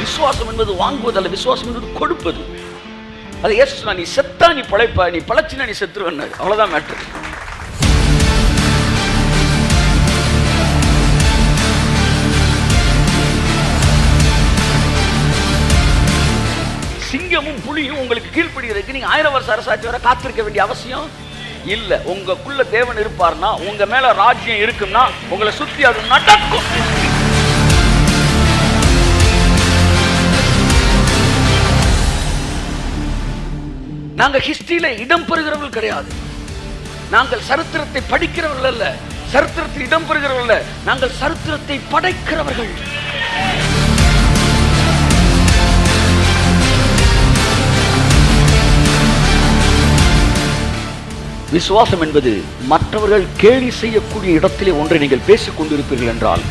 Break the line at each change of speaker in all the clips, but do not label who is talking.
விசுவாசம் என்பது வாங்குவது அல்ல, விசுவாசம் என்பது கொடுப்பது. அது இயேசு சொன்னார், நீ செத்தா நீ பிழைப்ப, நீ பிழைச்சினா நீ செத்துருவன்னாரு. அவ்வளவுதான் மேட்டர். சிங்கமும் புலியும் உங்களுக்கு கீழ்ப்படுகிறதுக்கு நீங்க 1000 வருஷ அரசாட்சி வரை காத்திருக்க வேண்டிய அவசியம் இல்ல. உங்களுக்குள்ள தேவன் இருப்பார்னா, உங்க மேல ராஜ்யம் இருக்குன்னா, உங்களை சுத்தி அது நடக்கும். நாங்க ஹிஸ்டரியில இடம் பெறுகிறவர்கள் கிடையாது. நாங்கள் சரித்திரத்தை படிக்கிறவர்கள் அல்ல, சரித்திரத்தில் இடம் பெறுகிறவர்கள் அல்ல, நாங்கள் சரித்திரத்தை படைக்கிறவர்கள். விசுவாசம் என்பது மற்றவர்கள் கேலி செய்யக்கூடிய இடத்திலே ஒன்றை நீங்கள் பேசிக் கொண்டிருப்பீர்கள் என்றால்,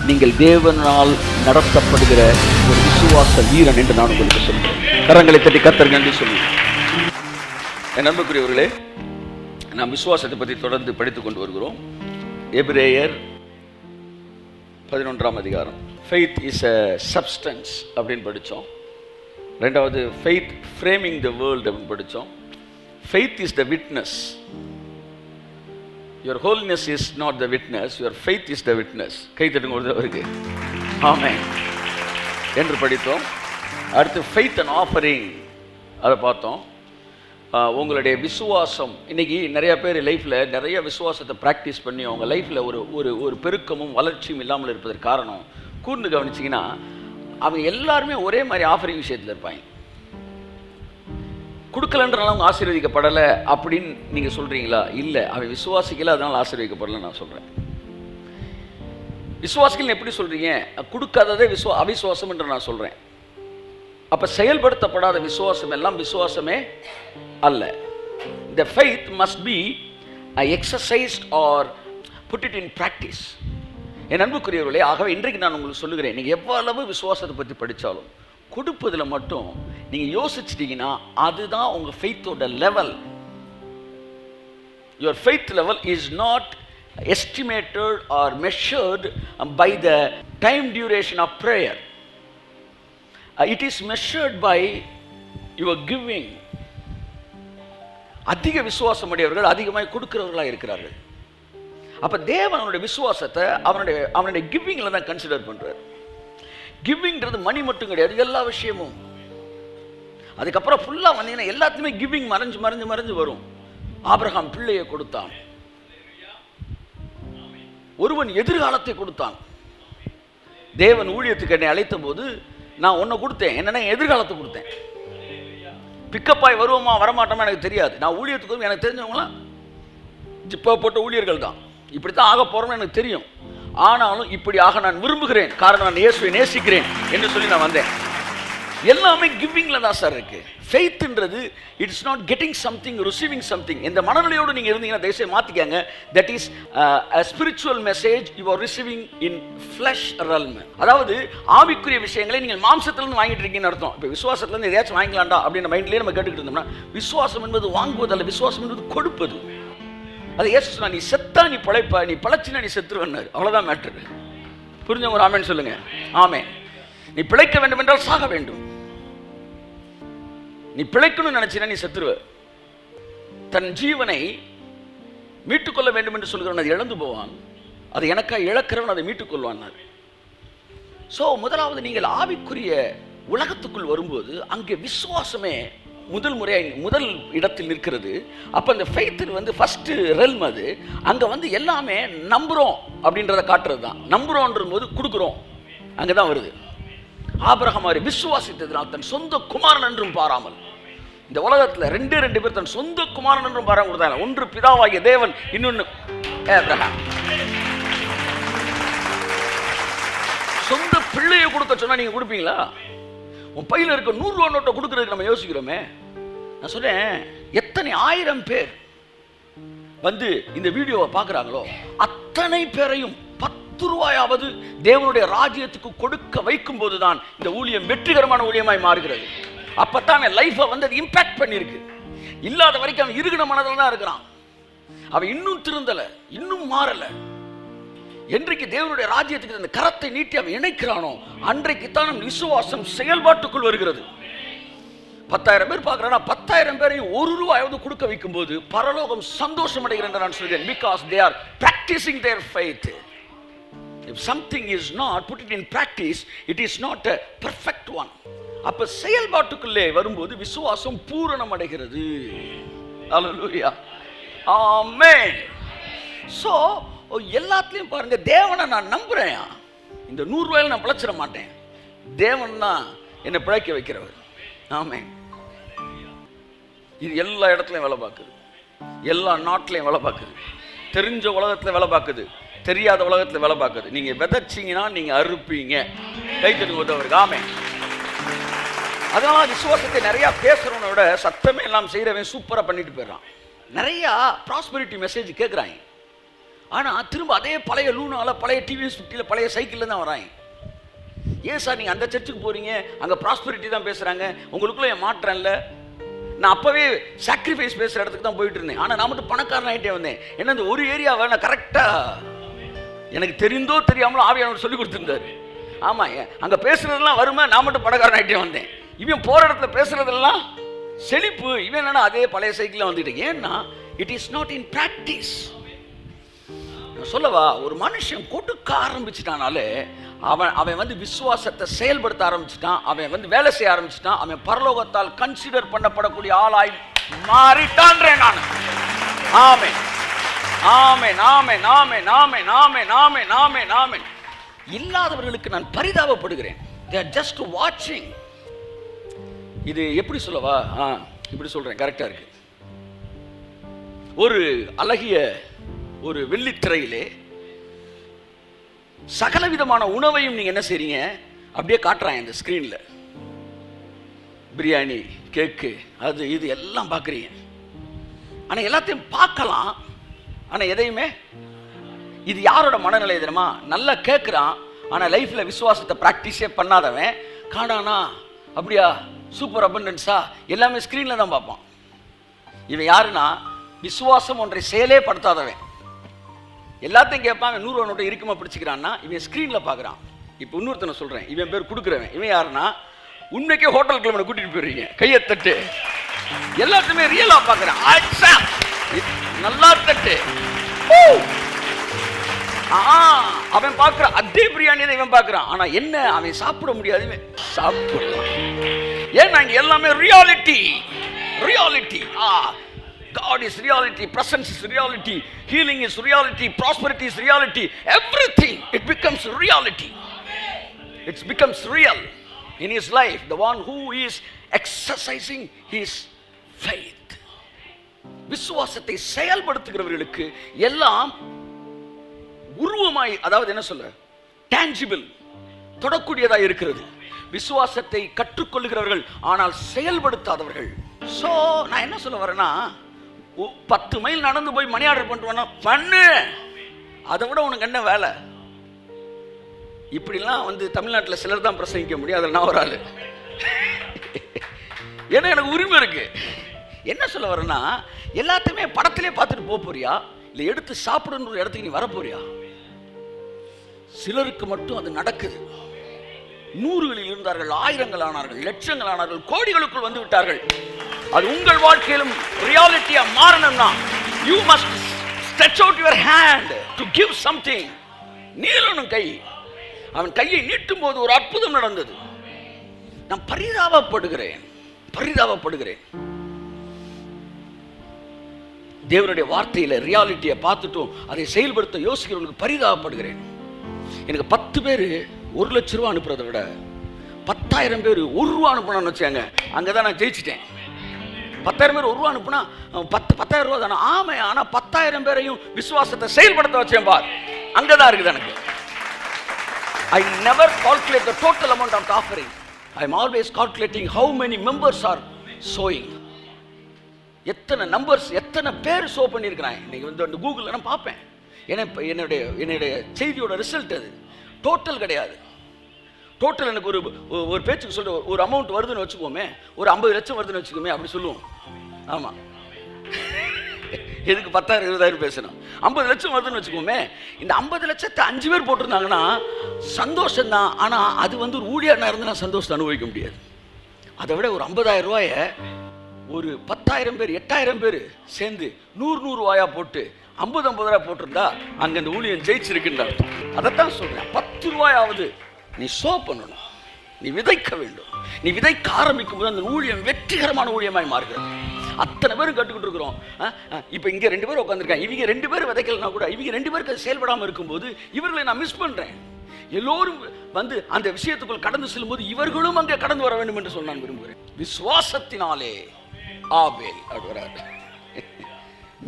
நீங்கள் தேவனால் நடத்தப்படுகிற ஒரு விசுவாச வீரன் என்று நான் உங்களுக்கு சொல்கிறேன். கரங்களை தட்டி கர்த்தருக்கு நன்றி சொல்லுங்கள். என் அன்புக்குரியவர்களே, நாம் விசுவாசத்தை பற்றி தொடர்ந்து படித்துக் கொண்டு வருகிறோம். எபிரேயர் 11ஆம் அதிகாரம், ஃபெய்த் இஸ் எ சப்ஸ்டன்ஸ் அப்படின்னு படித்தோம். ரெண்டாவது ஃபெய்த் ஃப்ரேமிங் த வேர்ல்ட் அப்படின்னு படித்தோம். Faith is the witness. Your holiness is not the witness, your faith is the witness. கை தட்டுங்க ஒருத்தருக்கு. ஆமென் என்று படித்தோம். அடுத்து faith and offering அதை பார்த்தோம். உங்களுடைய விசுவாசம், இன்னைக்கு நிறைய பேர் லைஃப்பில் நிறைய விசுவாசத்தை ப்ராக்டிஸ் பண்ணி அவங்க லைஃப்பில் ஒரு பெருக்கமும் வளர்ச்சியும் இல்லாமல் இருப்பதற்கு காரணம், கூர்ந்து கவனிச்சிங்கன்னா அவங்க எல்லாருமே ஒரே மாதிரி ஆஃபரிங் விஷயத்தில் இருப்பாங்க. கொடுக்கலன்றனால அவங்க ஆசீர்வதிக்கப்படலை அப்படின்னு நீங்கள் சொல்கிறீங்களா? இல்லை, அவன் விசுவாசிக்கல அதனால் ஆசீர்வதிக்கப்படலை நான் சொல்கிறேன். விசுவாசிகள் எப்படி சொல்கிறீங்க? கொடுக்காததே அவிசுவாசம் என்று நான் சொல்கிறேன். அப்போ செயல்படுத்தப்படாத விசுவாசம் எல்லாம் விசுவாசமே அல்ல. The faith must be exercised or put it in practice. என் அன்புக்குரியவர்களே, ஆகவே இன்றைக்கு நான் உங்களுக்கு சொல்லுகிறேன், நீங்கள் எவ்வளவு விசுவாசத்தை பற்றி படித்தாலும் கொடுப்பதில் மட்டும் நீங்கள் யோசிச்சிட்டிங்கன்னா அதுதான் உங்கள் ஃபெய்த்தோட level. Your faith level is not estimated or measured by the time duration of prayer. It is measured by your giving. அதிக விசுவாசம் உடையவர்கள் அதிகமாக கொடுக்கிறவர்களாக இருக்கிறார்கள். அப்போ தேவன் அவனுடைய விசுவாசத்தை அவனுடைய கிவிங்கில் தான் கன்சிடர் பண்ணுறார். கிவிங்கிறது மணி மட்டும் கிடையாது, எல்லா விஷயமும். அதுக்கப்புறம் ஃபுல்லாக வந்தீங்கன்னா எல்லாத்தையுமே கிவிங் மறைஞ்சு மறைஞ்சு மறைஞ்சு வரும். ஆபிரகாம் பிள்ளையை கொடுத்தான், ஒருவன் எதிர்காலத்தை கொடுத்தான். தேவன் ஊழியத்துக்கு என்னை அழைத்த போது நான் ஒன்றை கொடுத்தேன், என்னன்னா எதிர்காலத்தை கொடுத்தேன். பிக்கப்பாய் வருவோமா வரமாட்டோமா எனக்கு தெரியாது. நான் ஊழியத்துக்கு எனக்கு தெரிஞ்சவங்களாம் ஜிப்பா போட்ட ஊழியர்கள் தான். இப்படித்தான் ஆக போறோம்னு எனக்கு தெரியும். ஆனாலும் இப்படி ஆக நான் விரும்புகிறேன், காரணம் நான் இயேசுவை நேசிக்கிறேன் என்று சொல்லி நான் வந்தேன். எல்லாமே கிவிங்ல தான் சார் இருக்கு. ஃபெய்த்ன்றது it's not getting something, receiving something. இந்த மனநிலையோடு நீங்க இருந்தீங்கன்னா தயவுசெய்து மாத்திக்கங்க. That is a spiritual message you are receiving in flesh realm. அதாவது ஆவிக்குரிய விஷயங்களை நீங்கள் மாம்சத்திலிருந்து வாங்கிட்டு இருக்கீங்கன்னு அர்த்தம். இப்போ விசுவாசத்திலிருந்து எதையாச்சும் வாங்கிக்கலாம்டா அப்படின்ற மைண்ட்லயே நம்ம கேட்டுக்கிட்டு இருந்தோம்னா, விசுவாசம் என்பது வாங்குவது அல்ல, விசுவாசம் என்பது கொடுப்பது. அது இயேசு சொன்னார், நீ செத்தா நீ பிழைப்ப, நீ பிழைச்சினா நீ செத்துருவன்னாரு. அவ்வளவுதான் மேட்டர். புரிஞ்சவங்க ஒரு ஆமென் சொல்லுங்க. ஆமென். நீ பிழைக்க வேண்டும் என்றால் சாக வேண்டும். நீ பிழைக்கணும்னு நினைச்சினா நீ செத்துருவ. தன் ஜீவனை மீட்டுக்கொள்ள வேண்டும் என்று சொல்கிறவன் அதை இழந்து போவான், அதை எனக்காக இழக்கிறவன் அதை மீட்டுக்கொள்வான். ஸோ முதலாவது நீங்கள் ஆவிக்குரிய உலகத்துக்குள் வரும்போது அங்கே விசுவாசமே முதல் இடத்தில் நிற்கிறது. அப்போ அந்த ஃபெய்த் வந்து ஃபர்ஸ்ட் ரெல்ம். அது அங்கே வந்து எல்லாமே நம்புகிறோம் அப்படின்றத காட்டுறது தான். நம்புகிறோன்ற போது கொடுக்குறோம், அங்கே தான் வருது. ஆபிரகாம் அவரை விசுவாசித்ததினால் தன் சொந்த குமாரன் என்றும் பாராமல், இந்த உலகத்தில் ரெண்டு பேர் தன் சொந்த குமாரன் என்றும் பாராமல் கொடுத்தாங்க. ஒன்று பிதாவாகிய தேவன், இன்னொன்று ஆபிரகாம். சொந்த பிள்ளையை கொடுக்க சொன்னா நீங்க கொடுப்பீங்களா? உன் பையில இருக்க 100 ரூபா நோட்டை கொடுக்கறதுக்கு நம்ம யோசிக்கிறோமே. நான் சொல்றேன், எத்தனை 1000 பேர் வந்து இந்த வீடியோவை பார்க்குறாங்களோ அத்தனை பேரையும் 10 ரூபாயாவது தேவனுடைய ராஜ்யத்துக்கு கொடுக்க வைக்கும் போதுதான் இந்த ஊழியம் வெற்றிகரமான ஊழியமாய் மாறுகிறது. அப்பத்தான் அவன் லைஃபை வந்து அது இம்பாக்ட் பண்ணியிருக்கு. இல்லாத வரைக்கும் அவன் இருகின மனதில் தான் இருக்கிறான். அவன் இன்னும் திருந்தலை, இன்னும் மாறலை. என்றைக்கு தேவனுடைய ராஜ்யத்துக்கு அந்த கரத்தை நீட்டி அவன் இணைக்கிறானோ அன்றைக்கு தான் நம் விசுவாசம் செயல்பாட்டுக்குள் வருகிறது. 10,000 பேர் பார்க்குறானா 10,000 பேரையும் ₹1 கொடுக்க வைக்கும் போது பரலோகம் சந்தோஷம் அடைகிறது நான் சொல்கிறேன். Because they are practicing their faith. If something is not put it in practice, it is not a perfect one. அப்ப செயல்பாட்டுக்குள்ளே வரும்போது விசுவாசம் பூரணம் அடைகிறது. ஹல்லேலூயா, ஆமென். சோ எல்லாத்துலயும் பாருங்க, தேவனை நான் நம்புறேன். இந்த ₹100 நான் பிழைச்சிட மாட்டேன். தேவன் தான் என்னை பிழைக்க வைக்கிறவர். ஆமென். இது எல்லா இடத்துலையும் வேலை பார்க்குது, எல்லா நாட்டிலையும் வேலை பார்க்குது, தெரிஞ்ச உலகத்தில் வேலை பார்க்குது, தெரியாத உலகத்தில் வேலை பார்க்குது. நீங்கள் விதைச்சிங்கன்னா நீங்கள் அறுப்பீங்க. கைத்தறி உதவுறது. ஆமென். அதனால விசுவாசத்தை நிறையா பேசுகிறவனை விட சத்தமே எல்லாம் செய்கிறவன் சூப்பராக பண்ணிட்டு போயிடறான். நிறையா ப்ராஸ்பெரிட்டி மெசேஜ் கேட்குறாங்க, ஆனால் திரும்ப அதே பழைய லூனால, பழைய டிவிஎஸ் 50 பழைய சைக்கிளில் தான் வராங்க. ஏன் சார் நீங்கள் அந்த சர்ச்சுக்கு போகிறீங்க, அங்கே ப்ராஸ்பெரிட்டி தான் பேசுகிறாங்க, உங்களுக்குள்ளே என் மாற்றம் இல்லை? நான் அப்போவே சாக்ரிஃபைஸ் பேசுகிற இடத்துக்கு தான் போயிட்டு இருந்தேன், ஆனால் நான் மட்டும் பணக்காரன் ஆகிட்டே வந்தேன். ஏன்னா இந்த ஒரு ஏரியாவை நான் கரெக்டாக எனக்கு தெரிந்தோ தெரியாமலோ ஆவியானவர் சொல்லி கொடுத்துருந்தாரு. ஆமாம், அங்கே பேசுகிறதெல்லாம் வருமா, நான் மட்டும் பணக்காரன் ஆகிட்டே வந்தேன். இவன் போகிற இடத்துல பேசுகிறதெல்லாம் செழிப்பு, இவன் என்னன்னா அதே பழைய சைக்கிளில் வந்துட்டு. ஏன்னா it is not in practice. சொல்லவா, ஒரு மனுஷன் கொடுக்க ஆரம்பிச்சிட்டானாலே அவன் வந்து விசுவாசத்தை செயல்படுத்த ஆரம்பிச்சிட்டான், அவன் வந்து வேலை செய்ய ஆரம்பிச்சிட்டான், அவன் பரலோகத்தால் கன்சிடர் பண்ணப்படக்கூடிய ஆளாய் மாறிட்டான்றேன் நான். ஆமென், ஆமென், ஆமென், ஆமென், ஆமென், ஆமென், ஆமென், ஆமென், ஆமென். இல்லாதவர்களுக்கு நான் பரிதாபப்படுகிறேன். they are just watching. இது எப்படி சொல்லவா, இப்படி சொல்றேன், கரெக்டா இருக்கு. ஒரு அழகிய ஒரு வெள்ளித்திரையிலே சகல விதமான உணவையும் நீங்க என்ன செய்றீங்க, அப்படியே காட்டுறாங்க இந்த ஸ்கிரீன்ல. பிரியாணி, கேக்கு, அது இது எல்லாம் பார்க்குறீங்க. ஆனால் எல்லாத்தையும் பார்க்கலாம், ஆனால் எதையுமே, இது யாரோட மனநிலை தெரியுமா? நல்லா கேட்குறான், ஆனால் லைஃப்பில் விசுவாசத்தை ப்ராக்டிஸே பண்ணாதவன் காணானா, அப்படியா சூப்பர் அபண்டன்ஸா, எல்லாமே ஸ்க்ரீனில் தான் பார்ப்பான். இவன் யாருன்னா விசுவாசம் ஒன்றை செயலே படுத்தாதவன். எல்லாத்தையும் கேட்பான். 100 நோட்டை இருக்குமா பிடிச்சிக்கிறான்னா இவன் ஸ்க்ரீனில் பார்க்குறான். இப்போ இன்னொருத்தனை சொல்கிறேன், இவன் பேர் கொடுக்குறவன். இவன் யாருன்னா உண்மைக்கே ஹோட்டல் கிளம்பனை கூட்டிகிட்டு போயிருக்கீங்க, கையை தட்டு, எல்லாத்தையுமே ரியலாக பார்க்குறான். நல்லா தட்டு. அவன் பார்க்குறான் அதே பிரியாணி தான் இவன் பார்க்குறான். ஆனால் என்ன, அவன் சாப்பிட முடியாது, சாப்பிடலாம். ஏன்னா இங்கே எல்லாமே reality. Reality. God is reality, presence is reality, healing is reality, prosperity is reality, everything it becomes reality. It becomes real in his life, the one who is exercising his faith. விசுவாசத்தை செயல்படுத்துகிறவர்களுக்கு எல்லாம் உருவமாய், அதாவது என்ன சொல்ல, tangible, தொடக்கூடியதாக இருக்கிறது. விசுவாசத்தை கற்றுக்கொள்ளுகிறவர்கள் ஆனால் செயல்படுத்தாதவர்கள். So நான் என்ன சொல்ல வரேன்னா, 10 மைல் நடந்து போய் மணி ஆர்டர் பண்ணிட்டு பண்ணு, அதை விட உனக்கு என்ன வேலை? இப்படிலாம் வந்து தமிழ்நாட்டில் சிலர் தான் பிரசங்கிக்க முடியும், அதில் நான் ஒரு ஆளு. ஏன்னா எனக்கு உரிமை இருக்கு. என்ன சொல்ல வரேன்னா, எல்லாத்தையுமே படத்திலே பார்த்துட்டு போக போறியா, இல்லை எடுத்து சாப்பிடுன்ற ஒரு இடத்துக்கு நீ வர போறியா? சிலருக்கு மட்டும் அது நடக்குது. 100களில் இருந்தார்கள், 1000கள் ஆனார்கள், லட்சங்கள் ஆனார்கள், கோடிகளுக்குள் வந்து விட்டார்கள். அது உங்கள் வாழ்க்கையிலும் ரியாலிட்டியா மாறணும்னா you must stretch out your hand to give something. நீளணும் கை. அவன் கையை நீட்டும் போது ஒரு அற்புதம் நடந்தது. நான் பரிதாபப்படுகிறேன். தேவனுடைய வார்த்தையில ரியாலிட்டியை பார்த்துட்டும் அதை செயல்படுத்த யோசிக்கிறவங்களுக்கு பரிதாபப்படுகிறேன். எனக்கு 10 பேர் ₹1,00,000 அனுப்புறதை விட 10,000 பேர் ₹1 அனுப்பணும்னு வச்சாங்க, அங்கதான் நான் ஜெயிச்சிட்டேன். 10,000 பேர் ₹1 அனுப்புனா 10,000 தானே. ஆமை, ஆனால் 10,000 பேரையும் விசுவாசத்தை செயல்படுத்த வச்சேன் பார், அங்கதான் இருக்குது எனக்கு. I never calculate the total amount of offering. I am always calculating how many members are sowing. எத்தனை நம்பர்ஸ், எத்தனை பேர் சோ பண்ணியிருக்கிறாங்க. இன்னைக்கு வந்து கூகுளில் நான் பார்ப்பேன். என்னுடைய செய்தியோட ரிசல்ட் அது டோட்டல் கிடையாது. டோட்டல் எனக்கு ஒரு பேச்சுக்கு சொல்ற ஒரு அமௌண்ட் வருதுன்னு வச்சுக்கோமே, ஒரு 50 லட்சம் வருதுன்னு வச்சுக்கோமே, அப்படி சொல்லுவோம். ஆமாம், எதுக்கு 10,000 20,000 பேசணும்? 50 லட்சம் வருதுன்னு வச்சுக்கோமே. இந்த 50 லட்சத்தை 5 பேர் போட்டிருந்தாங்கன்னா சந்தோஷம் தான். ஆனால் அது வந்து ஒரு ஊழியர்னா இருந்து நான் சந்தோஷத்தை அனுபவிக்க முடியாது. அதை விட ஒரு 50,000 ரூபாயை ஒரு 10,000 பேர் 8,000 பேர் சேர்ந்து 100 ரூபாயா போட்டு 50 ரூபாய் போட்டிருந்தா அங்கே அந்த ஊழியம் ஜெயிச்சிருக்குன்னு அர்த்தம். அதைத்தான் சொல்கிறேன். 10 ரூபாயாவது நீ சோ பண்ணணும், நீ விதைக்க வேண்டும். நீ விதைக்க ஆரம்பிக்கும் போது அந்த ஊழியம் வெற்றிகரமான ஊழியமாய் மாறுகிறது. அத்தனை பேரும் கட்டுக்கிட்டு இருக்கிறோம். இப்போ இங்கே 2 பேர் உட்காந்துருக்காங்க. இவங்க 2 பேர் விதைக்கலனா கூட இவங்க 2 பேருக்கு அது செயல்படாமல் இருக்கும்போது இவர்களை நான் மிஸ் பண்ணுறேன். எல்லோரும் வந்து அந்த விஷயத்துக்குள் கடந்து செல்லும்போது இவர்களும் அங்கே கடந்து வர வேண்டும் என்று சொன்னான் விரும்புகிறேன். விசுவாசத்தினாலே ஆபேல் அப்படிறார்.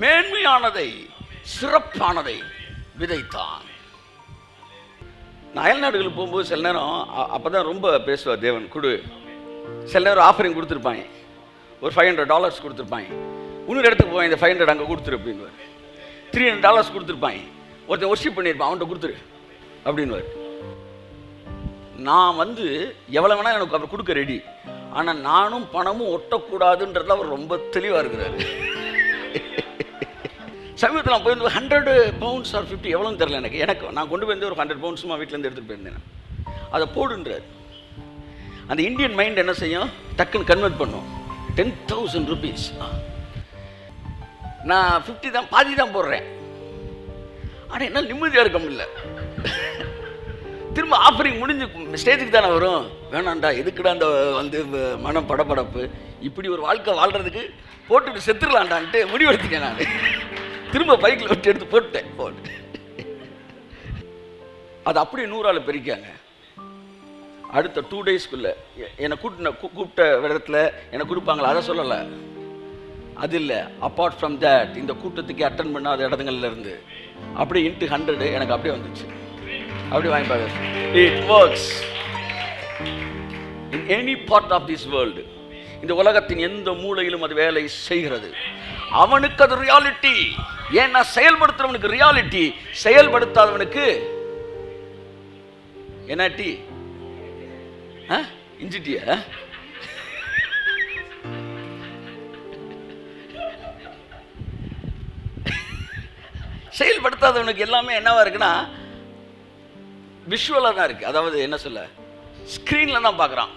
மேன்மையானதை சிறப்பானதை விதைத்தான். நான் அயல்நாடுகளுக்கு போகும்போது சில நேரம் அப்போதான் ரொம்ப பேசுவார் தேவன் கொடு. சில நேரம் ஆஃபரிங் கொடுத்துருப்பாங்க, ஒரு $500 கொடுத்துருப்பாங்க. இன்னொரு இடத்துக்கு போய் இந்த 500 அங்கே கொடுத்துரு அப்படின்வார். $300 கொடுத்துருப்பாங்க. ஒருத்தன் ஒர்ஷிப் பண்ணியிருப்பான், அவன்கிட்ட கொடுத்துரு அப்படின்வார். நான் வந்து எவ்வளோ வேணால் எனக்கு அப்புறம் கொடுக்க ரெடி, ஆனால் நானும் பணமும் ஒட்டக்கூடாதுன்றதுல அவர் ரொம்ப தெளிவாக இருக்கிறார். சமீபத்தில் நான் போய் 100 pounds or 50 எவ்வளோன்னு தெரில எனக்கு நான் கொண்டு போய் ஒரு 100 pounds வீட்டிலேருந்து எடுத்துகிட்டு போயிருந்தேன். அதை போடுன்றார். அந்த இந்தியன் மைண்ட் என்ன செய்யும், டக்குன்னு கன்வெர்ட் பண்ணும். 10,000 rupees. நான் 50 தான், பாதி தான் போடுறேன். ஆனால் என்ன நிம்மதியாக இருக்க முடியல. திரும்ப ஆஃபரிங் முடிஞ்சு ஸ்டேஜுக்கு தானே வரும். வேணாண்டா, எதுக்குடா அந்த வந்து மனம் படப்படப்பு, இப்படி ஒரு வாழ்க்கை வாழ்கிறதுக்கு போட்டுட்டு செத்துடலான்டான்ட்டு முடிவெடுத்துட்டேன். நான் திரும்ப பைக்கில் விட்டு எடுத்து போட்டேன். அது அப்படியே 100 பெருக்காங்க. அடுத்த 2 daysக்குள்ள என்னை கூப்பிட்ட இடத்துல என்னை கொடுப்பாங்களா, அதை சொல்லலை. அது இல்லை, அப்பார்ட் ஃப்ரம் தேட் இந்த கூட்டத்துக்கு அட்டன் பண்ணாத இடங்கள்ல இருந்து அப்படியே இன்ட்டு 100 எனக்கு அப்படியே வந்துச்சு. அப்படி வாங்கி பாருங்க. It works in any part of this world. இந்த உலகத்தின் எந்த மூலையிலும் அது வேலை செய்கிறது. அவனுக்கு அது ரியாலிட்டி. ஏன்னா செயல்படுத்துறவனுக்கு ரியாலிட்டி, செயல்படுத்தாதவனுக்கு என்ன டீ இஞ்சி டீயா? செயல்படுத்தாதவனுக்கு எல்லாமே என்னவா இருக்குன்னா விஷுவலாக தான் இருக்குது. அதாவது என்ன சொல்ல, ஸ்க்ரீனில் தான் பார்க்குறான்,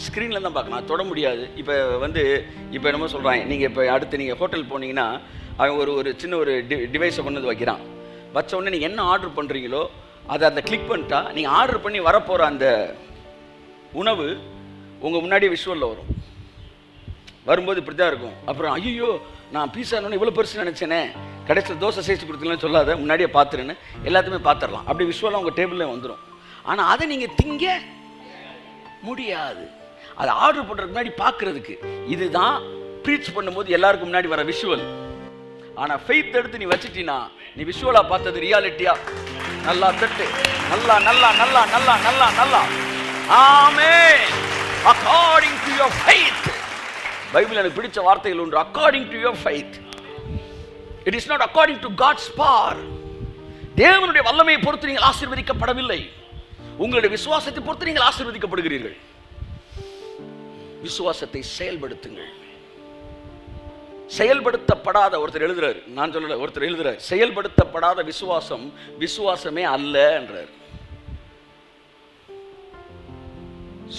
ஸ்க்ரீனில் தான் பார்க்கலாம், தொட முடியாது. இப்போ என்னமோ சொல்கிறாங்க, நீங்கள் இப்போ அடுத்து நீங்கள் ஹோட்டல் போனீங்கன்னா அவன் ஒரு சின்ன ஒரு டிவைஸை கொண்டு வந்து வைக்கிறான். வச்ச உடனே நீங்கள் என்ன ஆர்டர் பண்ணுறீங்களோ அதை அந்த கிளிக் பண்ணிட்டா நீங்கள் ஆர்டர் பண்ணி வரப்போகிற அந்த உணவு உங்கள் முன்னாடியே விஷுவலில் வரும். வரும்போது இப்படி தான் இருக்கும். அப்புறம் ஐயோ நான் பீஸானு இவ்வளோ பெருசு நினச்சேனே, கடைசியில் தோசை சேர்த்து கொடுத்தீங்கன்னு சொல்லாத, முன்னாடியே பார்த்துருன்னு எல்லாத்தையுமே பார்த்துடலாம். அப்படி விஷுவலாக உங்கள் டேபிளில் வந்துடும். ஆனால் அதை நீங்கள் திங்க முடியாது. அதை ஆர்டர் பண்ணுறதுக்கு முன்னாடி பார்க்குறதுக்கு. இதுதான் ப்ரீச் பண்ணும்போது எல்லாருக்கும் முன்னாடி வர விஷுவல். ஆனால் ஃபெய்த் எடுத்து நீ வச்சுட்டீன்னா நீ விஷுவலாக பார்த்தது ரியாலிட்டியா. நல்லா தட்டு, நல்லா நல்லா நல்லா நல்லா நல்லா நல்லா. Amen. According to your faith. Bible எனக்கு பிடிச்ச வார்த்தைகள் ஒன்று, according to your faith. It is not according to God's power. தேவனுடைய வல்லமையை பொறுத்து நீங்கள் ஆசீர்வதிக்கப்படவில்லை, உங்களுடைய விசுவாசத்தை பொறுத்து நீங்கள் ஆசீர்வதிக்கப்படுகிறீர்கள். விசுவாசத்தை செயல்படுத்துங்கள். செயல்படுத்தப்படாத ஒருத்தர் எழுதுறாரு, நான் சொல்லல, ஒருத்தர் எழுதுறாரு, செயல்படுத்தப்படாத விசுவாசம் விசுவாசமே அல்ல என்றார்.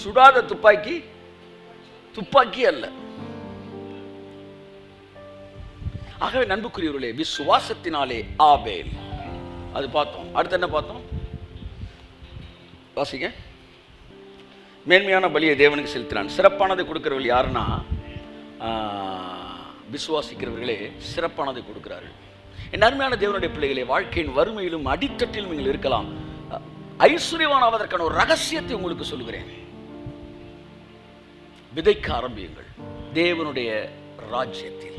சுடாத துப்பாக்கி துப்பாக்கி அல்ல. ஆகவே நண்புக்குரியவர்களே, விசுவாசத்தினாலே ஆபேல், அது பார்த்தோம். அடுத்து என்ன பார்த்தோம்? வாசிங்க. மேன்மையான பலியை தேவனுக்கு செலுத்தினான். சிறப்பானதை கொடுக்கிறவர்கள் யாருன்னா விசுவாசிக்கிறவர்களே சிறப்பானதை கொடுக்கிறார்கள். என் அருமையான தேவனுடைய பிள்ளைகளே, வாழ்க்கையின் வறுமையிலும் அடித்தட்டிலும் நீங்கள் இருக்கலாம். ஐஸ்வர்யவானாவதற்கான ஒரு ரகசியத்தை உங்களுக்கு சொல்லுகிறேன். விதைக்க ஆரம்பியுங்கள் தேவனுடைய ராஜ்யத்தில்.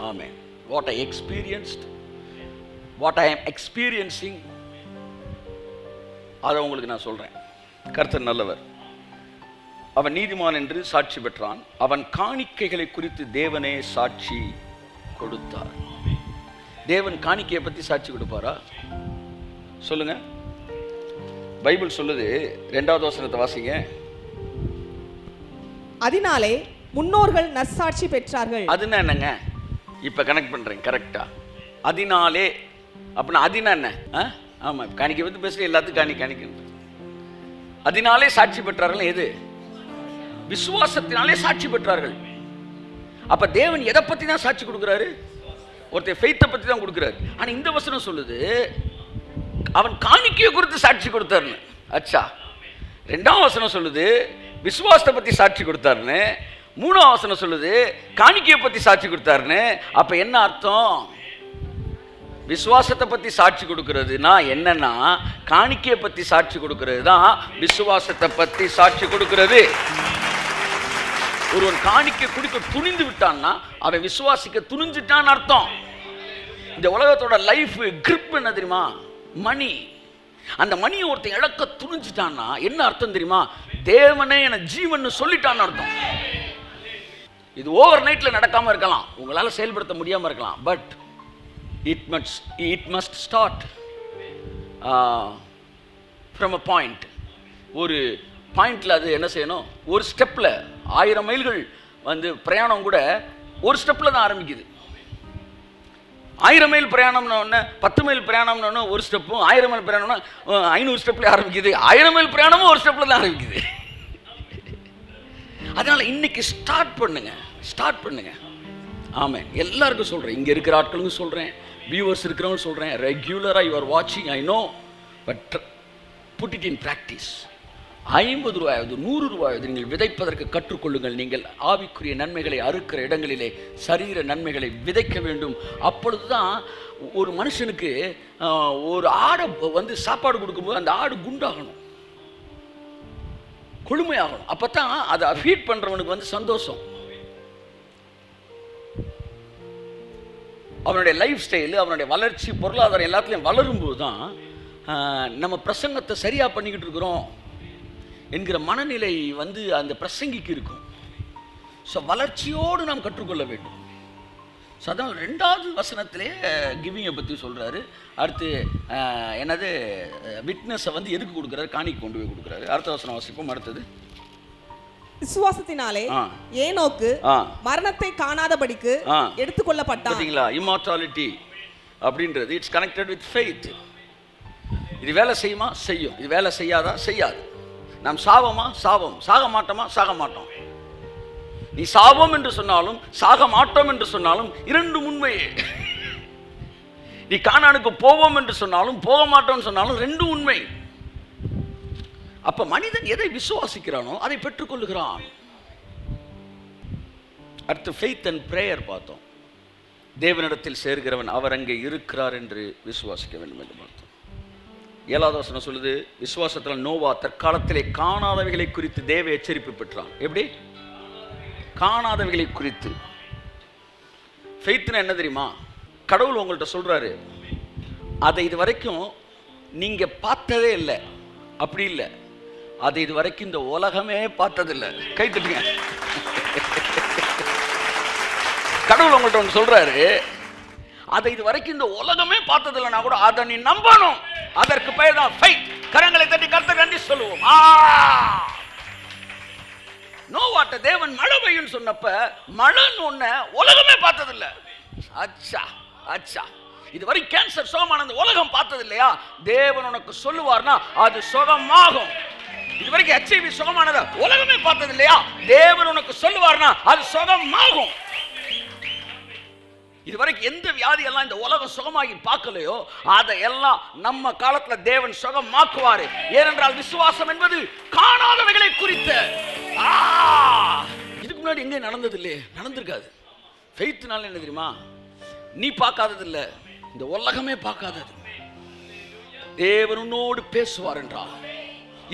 Amen. What I experienced, what I am experiencing, அதை உங்களுக்கு நான் சொல்றேன். கர்த்தர் நல்லவர், அவன் நீதிமான் என்று சாட்சி பெற்றான். அவன் காணிக்கைகளை குறித்து தேவனே சாட்சி கொடுத்தார். தேவன் காணிக்கையை பற்றி சாட்சி கொடுப்பாரா? சொல்லுங்க. பைபிள் சொல்லுது, 2வது வசனத்தை வாசிங்க.
அதனாலே முன்னோர்கள் நற்சாட்சி பெற்றார்கள்.
அதுன்னா என்னங்க? இப்போ கனெக்ட் பண்ணுறேன் கரெக்டா. அதனாலே அப்படின்னா அதினா என்ன? ஆமாம், காணிக்கை பற்றி பேசுகிற எல்லாத்துக்கும் காணிக்கணும். அதனாலே சாட்சி பெற்றார்கள். எது? விசுவாசத்தினாலே சாட்சி பெற்றார்கள். அப்ப தேவன் எதை பத்தி தான் சாட்சி கொடுக்கிறாரு? ஒருத்தர் ஃபெய்த்தை பத்தி தான் கொடுக்கிறாரு. ஆனா இந்த வசனம் சொல்லுது அவன் காணிக்கையை குறித்து சாட்சி கொடுத்தாருன்னு. அச்சா, ரெண்டாம் வசனம் சொல்லுது விசுவாசத்தை பத்தி சாட்சி கொடுத்தாருன்னு. மூணாம் வசனம் சொல்லுது காணிக்கையை பத்தி சாட்சி கொடுத்தாருன்னு. அப்ப என்ன அர்த்தம்? விசுவாசத்தை பத்தி சாட்சி கொடுக்கிறதுனா என்னன்னா, காணிக்கையை பத்தி சாட்சி கொடுக்கிறது தான் விசுவாசத்தை பத்தி சாட்சி கொடுக்கிறது. ஒருவன் காணிக்கை கொடுக்க துணிந்து விட்டான்னா அவன் விசுவாசிக்க துணிஞ்சிட்டான்னு அர்த்தம். இந்த உலகத்தோட லைஃப் கிரிப் என்ன தெரியுமா? மணி. அந்த மணியை ஒருத்தன் இழக்க துணிஞ்சிட்டான்னா என்ன அர்த்தம் தெரியுமா? தேவனே என ஜீவன் சொல்லிட்டான்னு அர்த்தம். இது ஓவர் நைட்ல நடக்காம இருக்கலாம், உங்களால செயல்படுத்த முடியாம இருக்கலாம். But it must start from a point. ஒரு பாயிண்ட்ல அது என்ன செய்யணும்? ஒரு ஸ்டெப்ல 1000 மைல்கள் பிரயாணம் கூட ஒரு ஸ்டெப்ல தான் ஆரம்பிக்குது. 1000 மைல் பிரயாணம்னு 10 மைல் பிரயாணம்னு ஒரு ஸ்டெப்பும், 1000 மைல் பிரயாணம்னா 500 ஸ்டெப்ல ஆரம்பிக்குது. 1000 மைல் பிரயாணமும் ஒரு ஸ்டெப்ல தான் ஆரம்பிக்குது. அதனால இன்னைக்கு ஸ்டார்ட் பண்ணுங்க. ஆமே, எல்லாருக்கும் சொல்றேன், இங்க இருக்கிற ஆட்களுக்கும் சொல்றேன், வியூவர்ஸ் இருக்கிறவங்க சொல்றேன், ரெகுலரா யூ ஆர் வாட்சிங், I know, but put it in practice. 50 ரூபாயாவது 100 ரூபாயாவது நீங்கள் விதைப்பதற்கு கற்றுக்கொள்ளுங்கள். நீங்கள் ஆவிக்குரிய நன்மைகளை அறுக்கிற இடங்களிலே சரீர நன்மைகளை விதைக்க வேண்டும். அப்பொழுதுதான் ஒரு மனுஷனுக்கு ஒரு ஆடை சாப்பாடு கொடுக்கும்போது அந்த ஆடு குண்டாகணும், கொழுமையாகணும். அப்பதான் அதை ஃபீட் பண்றவனுக்கு சந்தோஷம். அவனுடைய லைஃப் ஸ்டைலு, அவனுடைய வளர்ச்சி, பொருளாதாரம் எல்லாத்துலேயும் வளரும்போது தான் நம்ம பிரசங்கத்தை சரியாக பண்ணிக்கிட்டு இருக்கிறோம் என்கிற மனநிலை அந்த பிரசங்கிக்கு இருக்கும். ஸோ வளர்ச்சியோடு நாம் கற்றுக்கொள்ள வேண்டும். ஸோ அதான் 2வது வசனத்திலே கிவிங்கை பற்றி சொல்கிறாரு. அடுத்து என்னது விட்னஸை எதுக்கு கொடுக்குறாரு? காணிக்கு கொண்டு போய் கொடுக்குறாரு. அடுத்த வசனம் வாசிப்போம். அடுத்தது
விசுவாசத்தினாலே ஏனோக்கு மரணத்தை காணாதபடிக்கு எடுத்துக்கொள்ளப்பட்டான்.
பாத்தீங்களா? இம்மார்டாலிட்டி அப்படின்றது இட்ஸ் கனெக்டட் வித் ஃபெய்த். இது வேலை செய்யுமா? செய்யும். இது வேலை செய்யாதா? செய்யாது. நாம் சாவமா? சாவோம். சாக மாட்டோமா? சாக மாட்டோம். நீ சாவோம் என்று சொன்னாலும் சாக மாட்டோம் என்று சொன்னாலும் இரண்டு உண்மையே. நீ கானானுக்கு போவோம் என்று சொன்னாலும் போக மாட்டோம் சொன்னாலும் ரெண்டு உண்மை. அப்ப மனிதன் எதை விசுவாசிக்கிறானோ அதை பெற்றுக்கொள்ளுகிறான். அடுத்து ஃபெய்த் அண்ட் பிரேயர் பார்த்தோம். தேவனிடத்தில் சேர்கிறவன் அவர் அங்கே இருக்கிறார் என்று விசுவாசிக்க வேண்டும் என்று பார்த்தோம். 7வது வசனம் சொல்லுது, விசுவாசத்தில் நோவா தற்காலத்திலே காணாதவைகளை குறித்து தேவ எச்சரிப்பு பெற்றான். எப்படி? காணாதவைகளை குறித்து. ஃபெய்த்னா என்ன தெரியுமா? கடவுள் உங்கள்கிட்ட சொல்றாரு, அதை இது வரைக்கும் நீங்க பார்த்ததே இல்லை. அப்படி இல்லை, அதை இது வரைக்கும் இந்த உலகமே பார்த்ததில்லை. கை தட்டுங்க. கடவுள் உங்கள்கிட்ட ஒன்று சொல்றாரு, அதை இது வரைக்கும் இந்த உலகமே பார்த்ததில்லைன்னா கூட அதை நீ நம்பணும். அதற்கு பெயர் தான் ஃபெய்த். கரங்களை தட்டி கர்த்தருக்கு நன்றி சொல்லுவோம். நோவாட்ட தேவன் மழை பெய்யும் சொன்னப்ப மழைன்னு ஒண்ணு உலகமே பார்த்ததில்லை. அச்சா அச்சா, இதுவரை கேன்சர் சுகமானது உலகம் பார்த்தது இல்லையா? தேவன் உனக்கு சொல்லுவார்னா அது சுகமாகும். இதுவரைக்கும் HIV சுகமானத உலகமே பார்த்தது இல்லையா? தேவன் உனக்கு சொல்லுவார்னா அது சுகமாகும். இதுவரைக்கும் எந்த வியாதி எல்லாம் இந்த உலகம் சுகமாகி பார்க்கலையோ அதையெல்லாம் நம்ம காலத்துல தேவன் சுகமாக்குவாரு. ஏனென்றால் விசுவாசம் என்பது காணாதவைகளை குறித்த. இதுக்கு முன்னாடி எங்க நடந்தது இல்லையே, நடந்திருக்காது. ஃபெய்த்னால என்ன தெரியுமா? நீ பார்க்காதது இல்ல, இந்த உலகமே பார்க்காதது. தேவன் உன்னோடு பேசுவார் என்றால்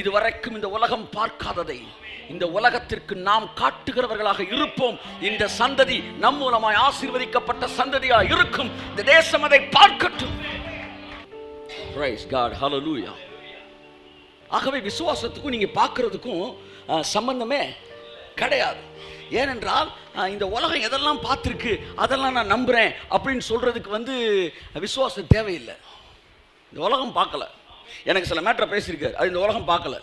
இதுவரைக்கும் இந்த உலகம் பார்க்காததை இந்த உலகத்திற்கு நாம் காட்டுகிறவர்களாக இருப்போம். இந்த சந்ததி நம் மூலமாய் ஆசீர்வதிக்கப்பட்ட சந்ததியா இருக்கும். இந்த தேசம் அதை பார்க்கட்டும். Praise God, hallelujah. ஆகவே விசுவாசத்துக்கும் நீங்க பார்க்கிறதுக்கும் சம்பந்தமே கிடையாது. ஏனென்றால் இந்த உலகம் எதெல்லாம் பார்த்துருக்கு அதெல்லாம் நான் நம்புறேன் அப்படின்னு சொல்றதுக்கு விசுவாசம் தேவையில்லை. இந்த உலகம் பார்க்கல. எனக்கு சில மேட்டரை பேசியிருக்காரு, அது இந்த உலகம் பார்க்கல.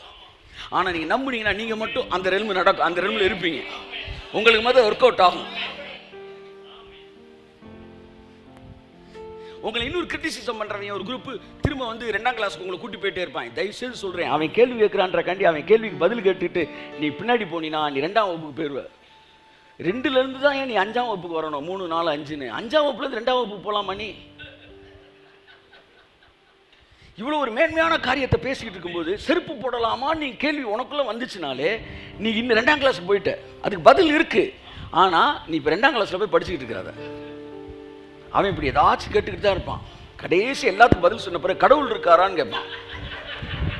ஆனால் நீங்கள் நம்புனீங்கன்னா நீங்கள் மட்டும் அந்த ரெல்மு நடக்கும், அந்த ரெல்மில் இருப்பீங்க. உங்களுக்கு மட்டும் ஒர்க் அவுட் ஆகும். உங்களை இன்னொரு கிரிட்டிசிசம் பண்ணுறவங்க ஒரு குரூப் திரும்ப வந்து 2ஆம் கிளாஸ்க்கு உங்களை கூட்டி போயிட்டே இருப்பான். தயவுசெய்து சொல்கிறேன், அவன் கேள்வி கேட்குறான்றக்காண்டி அவன் கேள்விக்கு பதில் கேட்டுட்டு நீ பின்னாடி போனீன்னா நீ 2ஆம் வகுப்புக்கு போயிடுவ. 2லேருந்து தான் ஏன் நீ 5ஆம் வகுப்புக்கு வரணும், 3, 4, 5ன்னு. 5ஆம் வகுப்புலேருந்து 2ஆம் வகுப்புக்கு போகலாமா? நீ இவ்வளோ ஒரு மேன்மையான காரியத்தை பேசிக்கிட்டு இருக்கும்போது செருப்பு போடலாமா நீ கேள்வி உனக்குள்ளே வந்துச்சுனாலே நீ இன்னும் 2ஆம் கிளாஸுக்கு போயிட்ட. அதுக்கு பதில் இருக்குது. ஆனால் நீ இப்போ 2ஆம் கிளாஸில் போய் படிச்சுக்கிட்டு இருக்கிறாத. அவன் இப்படி ஏதாச்சும் கேட்டுக்கிட்டு தான் இருப்பான். கடைசி எல்லாத்துக்கும் பதில் சொன்ன பிறகு கடவுள் இருக்காரான்னு கேட்பான்.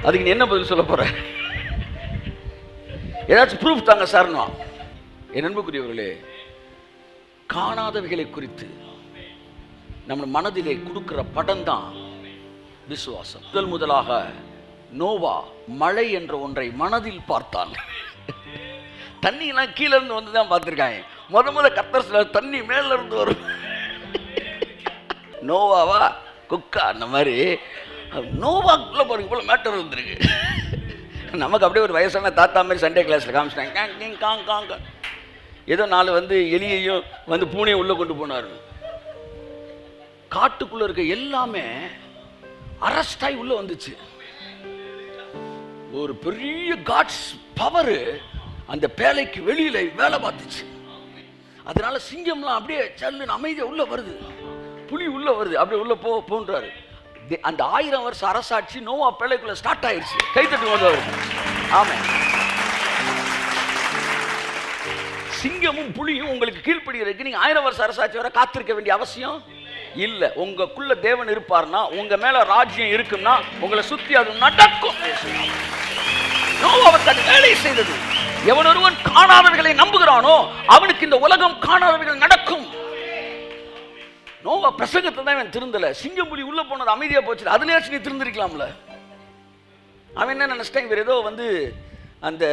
அதுக்கு நீ என்ன பதில் சொல்ல போற? ஏதாச்சும் ப்ரூஃப் தாங்க சார்னா. என் அன்புக்குரியவர்களே, காணாதவைகளை குறித்து நம்ம மனதிலே கொடுக்கிற படம் தான் விசுவாசம். முதலாக நோவா மழை என்ற ஒன்றை மனதில் பார்த்தான். தண்ணியெல்லாம் கீழே இருந்து வந்து தான் பார்த்துருக்காங்க. முத கர்த்தர் சில தண்ணி மேல இருந்து வரும். நோவாவா குக்கா அந்த மாதிரி நோவாக்குள்ள பாருங்க போல மேட்டர் இருந்திருக்கு. நமக்கு அப்படியே ஒரு வயசான தாத்தா மாதிரி சண்டே கிளாஸில் காமிச்சிட்டாங்க. ஏதோ 4 வந்து எலியையும் வந்து பூனையும் உள்ளே கொண்டு போனார். காட்டுக்குள்ளே இருக்க எல்லாமே அரஸ்டாய் உள்ளே வந்துச்சு. ஒரு பெரிய காட்ஸ் பவர் அந்த பேழைக்கு வெளியில வேலை பார்த்துச்சு. அதனால சிங்கம்லாம் அப்படியே சல்லுன்னு அமைதியா உள்ள வருது, புலி உள்ள வருது, அப்படியே உள்ள போன்றாரு. அந்த 1000 வருஷ அரசாட்சி நோவா பேழைக்குள்ள ஸ்டார்ட் ஆயிடுச்சு. கைத்தட்டு வருது. ஆமா, சிங்கமும் புலியும் உங்களுக்கு கீழ்ப்படுகிறதுக்கு நீங்க 1000 வருஷ அரசாட்சி வரை காத்திருக்க வேண்டிய அவசியம் இல்ல. உங்களுக்குள்ள தேவன் இருப்பார்னா, உங்க மேல ராஜ்யம் இருக்குன்னா உங்களை சுத்தி அது நடக்கும். நோவா தன் வேலை செய்தது. எவன் ஒருவன் காணாதவைகளை நம்புகிறானோ அவனுக்கு இந்த உலகம் காணாதவைகள் நடக்கும். நோவா பிரசங்கத்தை தான் இவன் திருந்தல. சிங்கம் புலி உள்ள போனது அமைதியா போச்சு. அதுலயாச்சும் நீ திருந்திருக்கலாம்ல. அவன் என்ன நினைச்சிட்டான், இவர் ஏதோ வந்து அந்த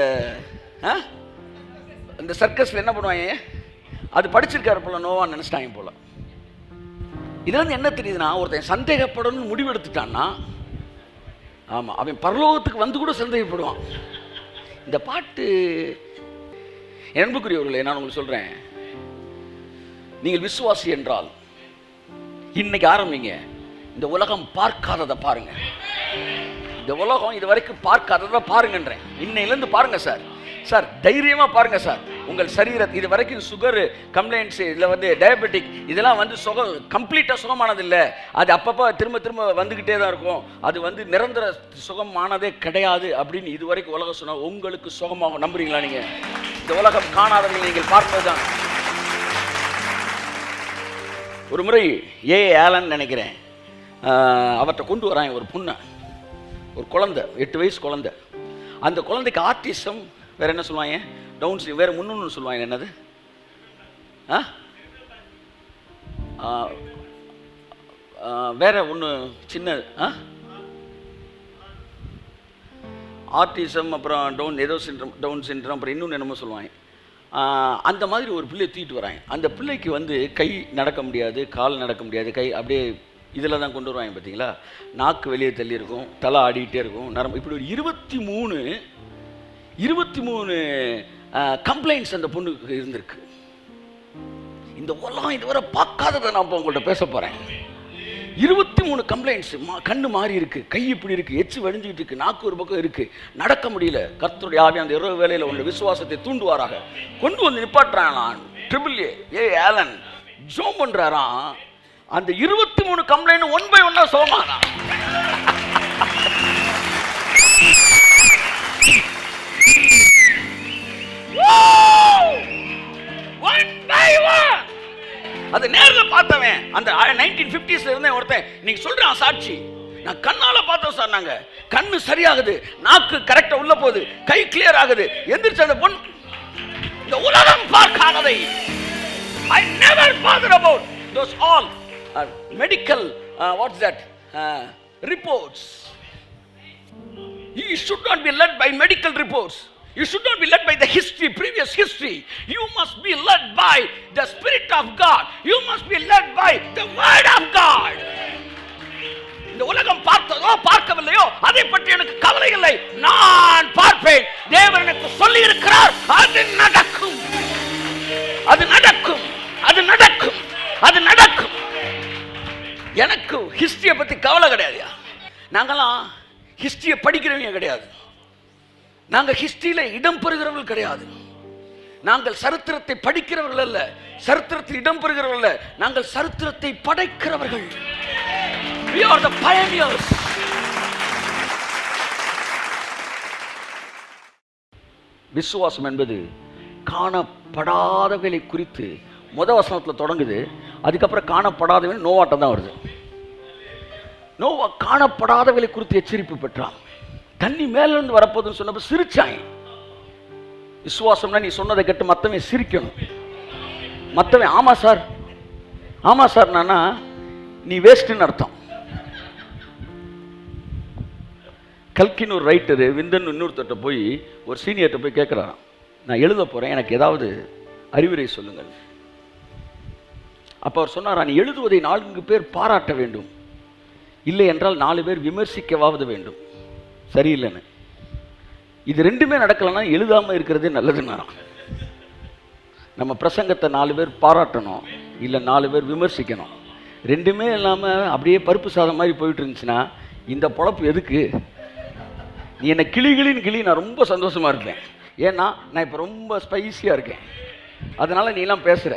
அந்த சர்க்கஸ்ல என்ன பண்ணுவாங்க அது படிச்சிருக்காரு போல நோவான்னு நினைச்சிட்டாங்க போல. இதுல இருந்து என்ன தெரியுதுன்னா, ஒருத்தன் சந்தேகப்படணும்னு முடிவெடுத்துட்டான்னா ஆமா அவன் பரலோகத்துக்கு வந்து கூட சந்தேகப்படுவான். இந்த பாட்டு அன்புக்குரியவர்களே, நான் உங்களுக்கு சொல்றேன், நீங்கள் விசுவாசி என்றால் இன்னைக்கு ஆரம்பிங்க. இந்த உலகம் பார்க்காததை பாருங்க. இந்த உலகம் இது வரைக்கும் பார்க்காததை பாருங்கன்றேன். இன்னையிலேருந்து பாருங்க சார். சார் தைரியமா பாருங்க சார். உங்கள் சரீரத்தை இது வரைக்கும் சுகர் கம்ப்ளைண்ட்ஸ், இதில் வந்து டயபெட்டிக், இதெல்லாம் வந்து கம்ப்ளீட்டாக சுகமானது இல்லை. அது அப்பப்போ திரும்ப திரும்ப வந்துக்கிட்டே தான் இருக்கும். அது வந்து நிரந்தர சுகமானதே கிடையாது அப்படின்னு இது வரைக்கும் உலகம் சொன்னால் உங்களுக்கு சுகமாகும். நம்புறீங்களா நீங்க? இந்த உலகம் காணாதவர்கள் நீங்கள் பார்ப்பதுதான். ஒரு முறை ஆலன் நினைக்கிறேன், அவர்கிட்ட கொண்டு வராங்க ஒரு பொண்ணை, ஒரு குழந்தை, 8 வயசு குழந்தை. அந்த குழந்தைக்கு ஆர்டிசம், வேற என்ன சொல்லுவாங்க, டவுன்ஸ், வேற முன்னொன்று சொல்லுவாங்க, என்னது வேற ஒன்று சின்ன ஆர்டிசம், அப்புறம் டவுன் சிண்ட்ரம், அப்புறம் இன்னொன்று என்னமோ சொல்லுவாங்க. அந்த மாதிரி ஒரு பிள்ளையை தூக்கிட்டு வராங்க. அந்த பிள்ளைக்கு வந்து கை நடக்க முடியாது, கால் நடக்க முடியாது, கை அப்படியே இதில் தான் கொண்டு வருவாங்க பார்த்தீங்களா. நாக்கு வெளியே தள்ளி இருக்கும், தலை ஆடிக்கிட்டே இருக்கும், நரம்பு. இப்படி ஒரு 23 கம்ப்ளைண்ட்ஸ் அந்த பொண்ணுக்கு இருந்திருக்கு. இந்த உலகம் இதுவரை பார்க்காததை நான் இப்போ உங்கள்கிட்ட பேச போகிறேன். 23 கம்ப்ளைண்ட்ஸ். கண்ணு மாறி இருக்கு, கை இப்படி இருக்கு, எச்சு வடிஞ்சிட்டு இருக்கு, நாக்கு ஒரு பக்கம் இருக்கு, நடக்க முடியல. கர்த்தருடைய ஆவி அந்த இரவு வேளையில் உங்களுடைய விசுவாசத்தை தூண்டுவாராக கொண்டு வந்து நிப்பாட்டுறான். ஆலன் ஜோம் பண்றாராம். அந்த 23 கம்ப்ளைண்ட் 1 by 1 சோமானா. அது நேர்ல பார்த்தவன். அந்த 1950s இருந்தே ஒருத்தன் நீங்க சொல்றான் சாட்சி, நான் கண்ணால பார்த்தோம் சார். நாங்க கண்ணு சரியாகுது, நாக்கு கரெக்டா உள்ள போகுது, கை கிளியர் ஆகுது, எந்திரிச்சு அந்த பொண்ணு. இந்த உலகம் பார்க்காததை I never bother about those all medical what's that reports. You should not be led by medical reports. You should not be led by the history, previous history. You must be led by the Spirit of God. You must be led by the Word of God. இந்த உலகம் பார்த்ததோ பார்க்கவில்லையோ அதை பற்றி எனக்கு கவலை இல்லை. நான் பார்ப்பேன். தேவன் எனக்கு சொல்லி இருக்கிறார், அது நடக்கும், அது நடக்கும், அது நடக்கும், அது நடக்கும். எனக்கு ஹிஸ்டரியை பற்றி கவலை கிடையாதுயா. நாங்களாம் ஹிஸ்டரியை படிக்கிறவங்க கிடையாது, நாங்கள் ஹிஸ்டரியில் இடம் பெறுகிறவர்கள் கிடையாது, நாங்கள் சரித்திரத்தை படிக்கிறவர்கள் அல்ல, சரித்திரத்தில் இடம் பெறுகிறவர்கள் அல்ல, நாங்கள் சரித்திரத்தை படைக்கிறவர்கள். We are the pioneers. விசுவாசம் என்பது காணப்படாதவைகளை குறித்து முதல் வசனத்தில் தொடங்குது. அதுக்கப்புறம் காணப்படாதவை நோவாட்டம் தான் வருது. நோவா காணப்படாதவைகளை குறித்து எச்சரிப்பு பெற்றான். தண்ணி மேலிருந்து வரப்போகுதுன்னு சொன்னப்ப சிரிச்சாங்க. விசுவாசம்னா நீ சொன்னதை கேட்டு மற்றவன் சிரிக்கணும். மற்றவன் ஆமா சார் ஆமா சார் நானா நீ வேஸ்ட்னு அர்த்தம். கல்கின் ஒரு ரைட்டரு விந்தன் இன்னொருத்தட்ட போய் ஒரு சீனியர்கிட்ட போய் கேட்குறாராம், நான் எழுத போகிறேன், எனக்கு ஏதாவது அறிவுரை சொல்லுங்கள். அப்போ அவர் சொன்னாரா, நீ எழுதுவதை 4 பேர் பாராட்ட வேண்டும், இல்லை என்றால் 4 பேர் விமர்சிக்கவாவது வேண்டும். சரியில்லைன்னு. இது 2மே நடக்கலைன்னா எழுதாமல் இருக்கிறதே நல்லதுன்னாராம். நம்ம பிரசங்கத்தை 4 பேர் பாராட்டணும், இல்லை 4 பேர் விமர்சிக்கணும். 2மே இல்லாமல் அப்படியே பருப்பு சாதம் மாதிரி போயிட்டு இருந்துச்சுன்னா இந்த பொழப்பு எதுக்கு? நீ என்னை கிளிகளின் கிளி, நான் ரொம்ப சந்தோஷமாக இருப்பேன். ஏன்னா நான் இப்போ ரொம்ப ஸ்பைஸியாக இருக்கேன், அதனால் நீ எல்லாம் பேசுகிற.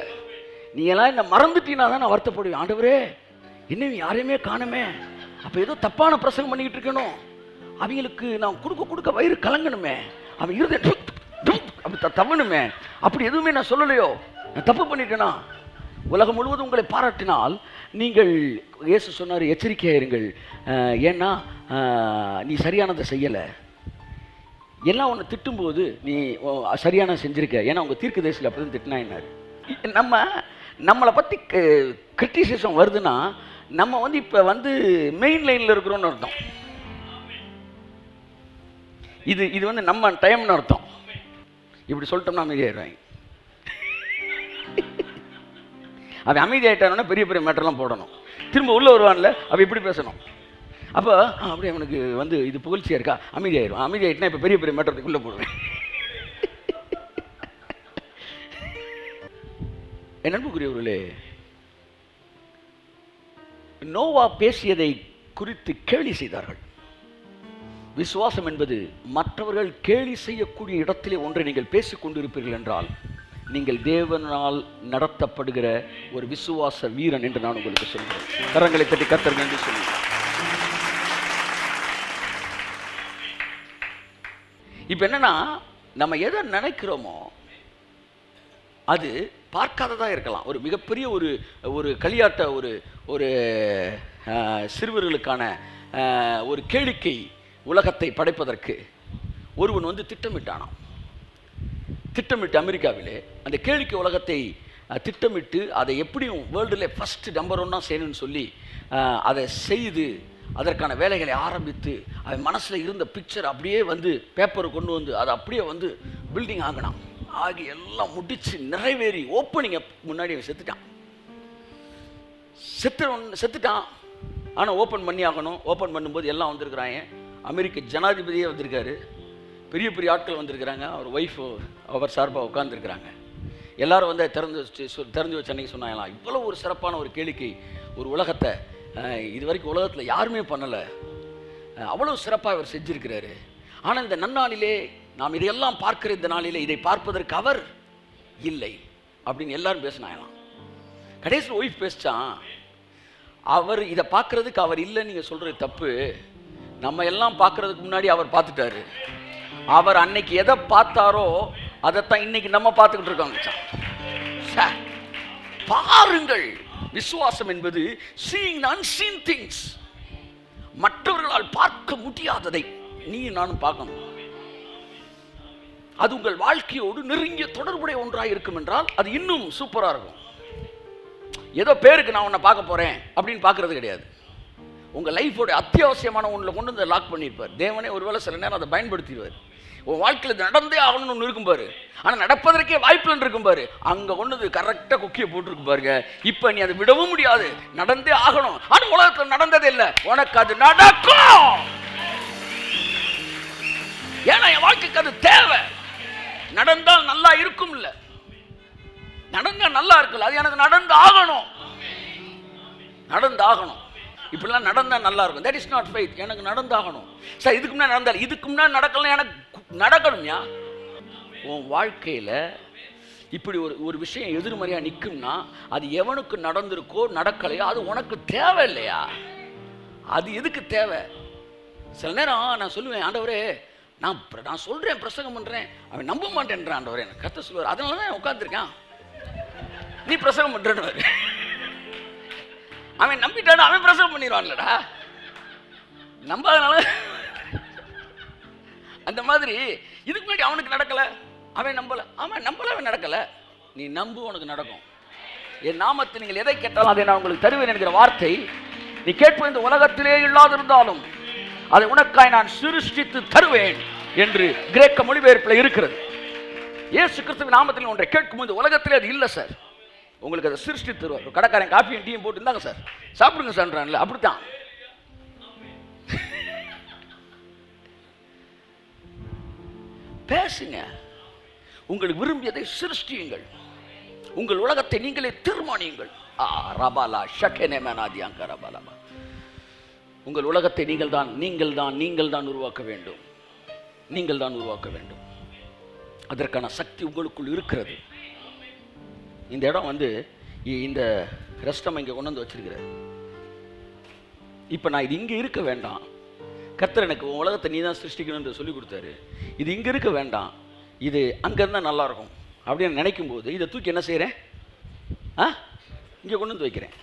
நீ எல்லாம் என்னை மறந்துட்டீங்கன்னா தான் நான் வருத்தப்படுவேன். ஆண்டவரே இன்னும் யாரையுமே காணுமே, அப்போ ஏதோ தப்பான பிரசங்கம் பண்ணிக்கிட்டு இருக்கணும், அவங்களுக்கு நான் கொடுக்க வயிறு கலங்கணுமே, அவன் இருந்த அப்படி தவணுமே, அப்படி எதுவுமே நான் சொல்லலையோ, நான் தப்பு பண்ணிட்டேனா? உலகம் முழுவதும் உங்களை பாராட்டினால் நீங்கள், இயேசு சொன்னார் எச்சரிக்கையாக இருங்கள், ஏன்னா நீ சரியானதை செய்யலை. எல்லாம் உன்னை திட்டும்போது நீ சரியான செஞ்சுருக்க, ஏன்னா உங்கள் தீர்க்கதரிசியில் அப்படி தான் திட்டினா என்னாரு. நம்மளை பற்றி கிரிட்டிசிசம் வருதுன்னா நம்ம இப்போ மெயின் லைனில் இருக்கிறோன்னு அர்த்தம். இது நம்ம டைம்னு அர்த்தம். இப்படி சொல்லிட்டோம்னா அமைதியாயிடுவாங்க. அவன் அமைதியாயிட்டானோன்னா பெரிய பெரிய மேட்டர்லாம் போடணும், திரும்ப உள்ளே வருவான்ல அவன் இப்படி பேசணும். அப்போ அப்படி அவனுக்கு இது புகழ்ச்சியாக இருக்கா, அமைதியாயிடும். அமைதியாயிட்டுனா இப்போ பெரிய பெரிய மேட்டருக்குள்ளே போடுவேன். என் அன்புக்குரியவர்களே, நோவா பேசியதை குறித்து கேலி செய்தார்கள். விசுவாசம் என்பது மற்றவர்கள் கேலி செய்யக்கூடிய இடத்திலே ஒன்றை நீங்கள் பேசிக் கொண்டிருப்பீர்கள் என்றால் நீங்கள் தேவனால் நடத்தப்படுகிற ஒரு விசுவாச வீரன் என்று நான் உங்களுக்கு சொல்கிறேன். கரங்களை தட்டி கர்த்தர் நன்றி சொல்லுங்கள். இப்போ என்னன்னா, நம்ம எதை நினைக்கிறோமோ அது பார்க்காததா இருக்கலாம். ஒரு மிகப்பெரிய ஒரு களியாட்ட ஒரு சிறுவர்களுக்கான ஒரு கேளிக்கை உலகத்தை படைப்பதற்கு ஒருவன் திட்டமிட்டானாம். திட்டமிட்டு அமெரிக்காவிலே அந்த கேளிக்கை உலகத்தை திட்டமிட்டு அதை எப்படியும் வேர்ல்டில் ஃபஸ்ட்டு நம்பர் 1 செய்யணும்னு சொல்லி அதை செய்து அதற்கான வேலைகளை ஆரம்பித்து அவன் மனசில் இருந்த பிக்சர் அப்படியே பேப்பரை கொண்டு அதை அப்படியே பில்டிங் ஆகினான். ஆகி எல்லாம் முடித்து நிறைவேறி ஓப்பனிங் முன்னாடி அவன் செத்துட்டான். ஆனால் ஓப்பன் பண்ணி ஆகணும். ஓப்பன் பண்ணும்போது எல்லாம் வந்திருக்கிறாங்க. அமெரிக்க ஜனாதிபதியே வந்திருக்காரு, பெரிய பெரிய ஆட்கள் வந்திருக்கிறாங்க, அவர் ஒய்ஃபு அவர் சார்பாக உட்காந்துருக்குறாங்க. எல்லோரும் திறந்து வச்சு அன்றைக்கி சொன்னாங்களாம், இவ்வளோ ஒரு சிறப்பான ஒரு கேளிக்கை ஒரு உலகத்தை இது வரைக்கும் உலகத்தில் யாருமே பண்ணலை, அவ்வளோ சிறப்பாக அவர் செஞ்சுருக்கிறாரு. ஆனால் இந்த நன்னாளிலே நாம் இதையெல்லாம் பார்க்கிற இந்த நாளிலே இதை பார்ப்பதற்கு அவர் இல்லை அப்படின்னு எல்லாரும் பேசினாங்களாம். கடைசியில் ஒய்ஃப் பேசிச்சான், அவர் இதை பார்க்குறதுக்கு அவர் இல்லைன்னு நீங்கள் சொல்கிறது தப்பு, நம்ம எல்லாம் பார்க்குறதுக்கு முன்னாடி அவர் பார்த்துட்டாரு. அவர் அன்னைக்கு எதை பார்த்தாரோ அதைத்தான் இன்னைக்கு நம்ம பார்த்துக்கிட்டு இருக்கோங்க. பாருங்கள், விசுவாசம் என்பது seeing the unseen things. மற்றவர்களால் பார்க்க முடியாததை நீ நானும் பார்க்கணும். அது உங்கள் வாழ்க்கையோடு நெருங்கிய தொடர்புடைய ஒன்றாக இருக்கும் என்றால் அது இன்னும் சூப்பராக இருக்கும். ஏதோ பேருக்கு நான் உன்னை பார்க்க போகிறேன் அப்படின்னு பார்க்கறது கிடையாது. உங்கள் லைஃபோட அத்தியாவசியமான ஒன்றில் கொண்டு வந்து லாக் பண்ணியிருப்பார் தேவனே. ஒருவேளை சில நேரம் அதை பயன்படுத்திடுவார். உன் வாழ்க்கையில் நடந்தே ஆகணும்னு ஒன்று இருக்கும் பாரு, ஆனால் நடப்பதற்கே வாய்ப்புன்னு இருக்கும் பாரு, அங்கே கொண்டு கரெக்டாக குக்கியை போட்டுருக்கு பாருங்க. இப்போ நீ அதை விடவும் முடியாது, நடந்தே ஆகணும். ஆனால் உலகத்தில் நடந்ததே இல்லை, உனக்கு அது நடக்கும். ஏன்னா என் வாழ்க்கைக்கு அது தேவை. நடந்தால் நல்லா இருக்கும், இல்லை நடந்தால் நல்லா இருக்குல்ல, அது எனக்கு நடந்து ஆகணும். இப்படிலாம் நடந்தால் நல்லா இருக்கும். That is not faith. எனக்கு நடந்தாகணும் சார். இதுக்கு முன்னாடி நடந்தால், இதுக்கு முன்னாடி நடக்கலாம், எனக்கு நடக்கணும்யா. உன் வாழ்க்கையில் இப்படி ஒரு விஷயம் எதிர்மறையாக நிற்கும்னா அது எவனுக்கு நடந்திருக்கோ நடக்கலையோ அது உனக்கு தேவை இல்லையா? அது எதுக்கு தேவை? சில நேரம் நான் சொல்லுவேன், ஆண்டவரே நான் சொல்கிறேன், பிரசங்கம் பண்ணுறேன், அவன் நம்ப மாட்டேன்றான் ஆண்டவரே. எனக்கு கத்த சொல்லுவார், அதனால தான் உட்காந்துருக்கான், நீ பிரசங்கம் பண்ணுறேன்னு. அவன் நம்பிட்டான அவன் பிரசவம் பண்ணிடுவான்லடா, நம்பாதனால. அந்த மாதிரி இதுக்கு முன்னாடி அவனுக்கு நடக்கல, அவன் நம்பல, அவன் நடக்கல. நீ நம்பு, உனக்கு நடக்கும். என் நாமத்தை நீங்கள் எதை கேட்டாலும் அதை நான் உங்களுக்கு தருவேன் என்கிற வார்த்தை நீ கேட்பது இந்த உலகத்திலே இல்லாதிருந்தாலும் அதை உனக்காய் நான் சிருஷ்டித்து தருவேன் என்று கிரேக்க மொழிபெயர்ப்பில் இருக்கிறது. இயேசு கிறிஸ்துவின் நாமத்தில் ஒன்றை கேட்கும் இந்த உலகத்திலே அது இல்லை சார், உங்களுக்கு அதை சிருஷ்டித்து தருவார். கடைக்காரன் காஃபியும் டீயும் போட்டு இருந்தாங்க சார், சாப்பிடுங்க சார்ன்றான்ல, அப்படித்தான். பேசுங்க, உங்களுக்கு விரும்பியதை சிருஷ்டியுங்கள், உங்கள் உலகத்தை நீங்களே தீர்மானியுங்கள். உங்கள் உலகத்தை நீங்கள் தான் உருவாக்க வேண்டும். நீங்கள் தான் உருவாக்க வேண்டும். அதற்கான சக்தி உங்களுக்குள் இருக்கிறது. இந்த இடம் இந்த ரெஸ்டம் இங்கே கொண்டு வந்து வச்சிருக்கிறார். இப்போ நான் இது இங்கே இருக்க வேண்டாம், கர்த்தர் எனக்கு உன் உலகத்தை நீ தான் சிருஷ்டிக்கணும்னு சொல்லி கொடுத்தாரு. இது இங்கே இருக்க வேண்டாம், இது அங்கே இருந்தால் நல்லாயிருக்கும் அப்படின்னு நினைக்கும் போது இதை தூக்கி என்ன செய்கிறேன், இங்கே கொண்டு வந்து வைக்கிறேன்.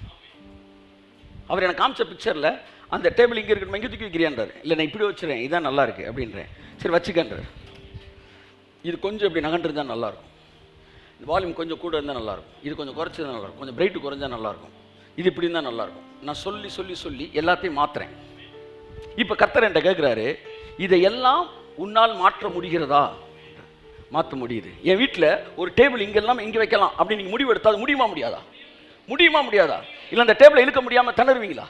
அவர் எனக்கு காமிச்ச பிக்சரில் அந்த டேபிள் இங்கே இருக்கணும், இங்கே தூக்கி வைக்கிறியான்றார். இல்லை நான் இப்படி வச்சுறேன், இதுதான் நல்லா இருக்கு அப்படின்றேன். சரி வச்சுக்கன்றார். இது கொஞ்சம் இப்படி நகண்டிருந்தால் நல்லாயிருக்கும், வால்யூம் கொஞ்சம் கூட இருந்தால் நல்லாயிருக்கும், இது கொஞ்சம் குறைச்சது நல்லாயிருக்கும், கொஞ்சம் பிரைட்டு குறைஞ்சா நல்லாயிருக்கும், இது இப்படி இருந்தால் நல்லாயிருக்கும். நான் சொல்லி சொல்லி சொல்லி எல்லாத்தையும் மாற்றுறேன். இப்போ கர்த்தர் என்கிட்ட கேட்குறாரு, இதையெல்லாம் உன்னால் மாற்ற முடிகிறதா? மாற்ற முடியுது. என் வீட்டில் ஒரு டேபிள் இங்கெல்லாம் இங்கே வைக்கலாம் அப்படின்னு நீங்கள் முடிவு எடுத்தால் முடியுமா முடியாதா? முடியுமா முடியாதா? இல்லை அந்த டேபிளை இழுக்க முடியாமல் திணறுவீங்களா?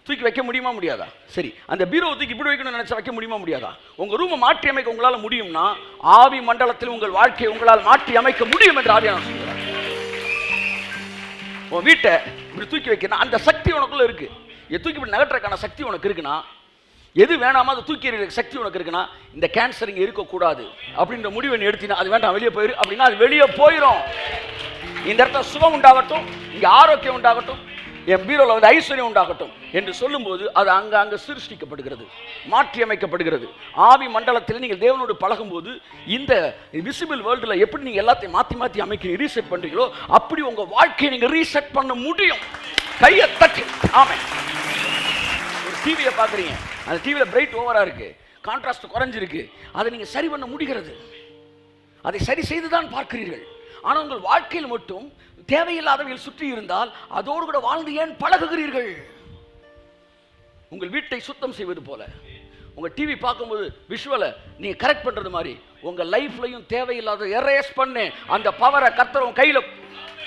தூக்கி வைக்க முடியுமா முடியாதா? சரி, அந்த பீரோவை தூக்கி இப்படி வைக்கணும்னு நினச்சா வைக்க முடியுமா முடியாதா? உங்கள் ரூமை மாற்றி அமைக்க உங்களால் முடியும்னா ஆவி மண்டலத்தில் உங்கள் வாழ்க்கையை உங்களால் மாற்றி அமைக்க முடியும் என்று ஆவியானவர் சொல்கிறார். உன் வீட்டை இப்படி தூக்கி வைக்கணும், அந்த சக்தி உனக்குள்ள இருக்கு. தூக்கி இப்படி நகட்டுறதுக்கான சக்தி உனக்கு இருக்குன்னா, எது வேணாமா அதை தூக்கி எறிகிற சக்தி உனக்கு இருக்குன்னா, இந்த கேன்சர் இங்கே இருக்கக்கூடாது அப்படின்ற முடிவை நீ எடுத்தினா அது வேண்டாம் வெளியே போயிரு அப்படின்னா அது வெளியே போயிடும். இந்த இடத்துல சுகம் உண்டாகட்டும், இங்கே ஆரோக்கியம் உண்டாகட்டும், என் பீரோவில் ஐஸ்வர்யம் உண்டாகட்டும் என்று சொல்லும்போது அது அங்கே சிருஷ்டிக்கப்படுகிறது, மாற்றி அமைக்கப்படுகிறது. ஆவி மண்டலத்தில் நீங்கள் தேவனோடு பழகும்போது இந்த விசிபிள் வேர்ல்டில் எப்படி நீங்கள் எல்லாத்தையும் மாற்றி மாற்றி அமைக்க ரீசெட் பண்ணுறீங்களோ அப்படி உங்கள் வாழ்க்கையை நீங்கள் ரீசெட் பண்ண முடியும். கையை தட்டி ஆமே. ஒரு டிவியை பார்க்குறீங்க, அந்த டிவியில் பிரைட் ஓவராக இருக்குது, கான்ட்ராஸ்ட் குறைஞ்சிருக்கு, அதை நீங்கள் சரி பண்ண முடிகிறது. அதை சரி செய்து தான் பார்க்கிறீர்கள். ஆனால் உங்கள் வாழ்க்கையில் மட்டும் தேவையில்லாதவையில் சுற்றி இருந்தால் அதோடு கூட வாழ்ந்து ஏன் பழகுகிறீர்கள்? உங்கள் வீட்டை சுத்தம் செய்வது போல உங்கள் டிவி பார்க்கும்போது விஷுவலை நீங்கள் கரெக்ட் பண்ணுறது மாதிரி உங்கள் லைஃப்லையும் தேவையில்லாத எரேஸ் பண்ணு அந்த பவரை கர்த்தர் உன் கையில்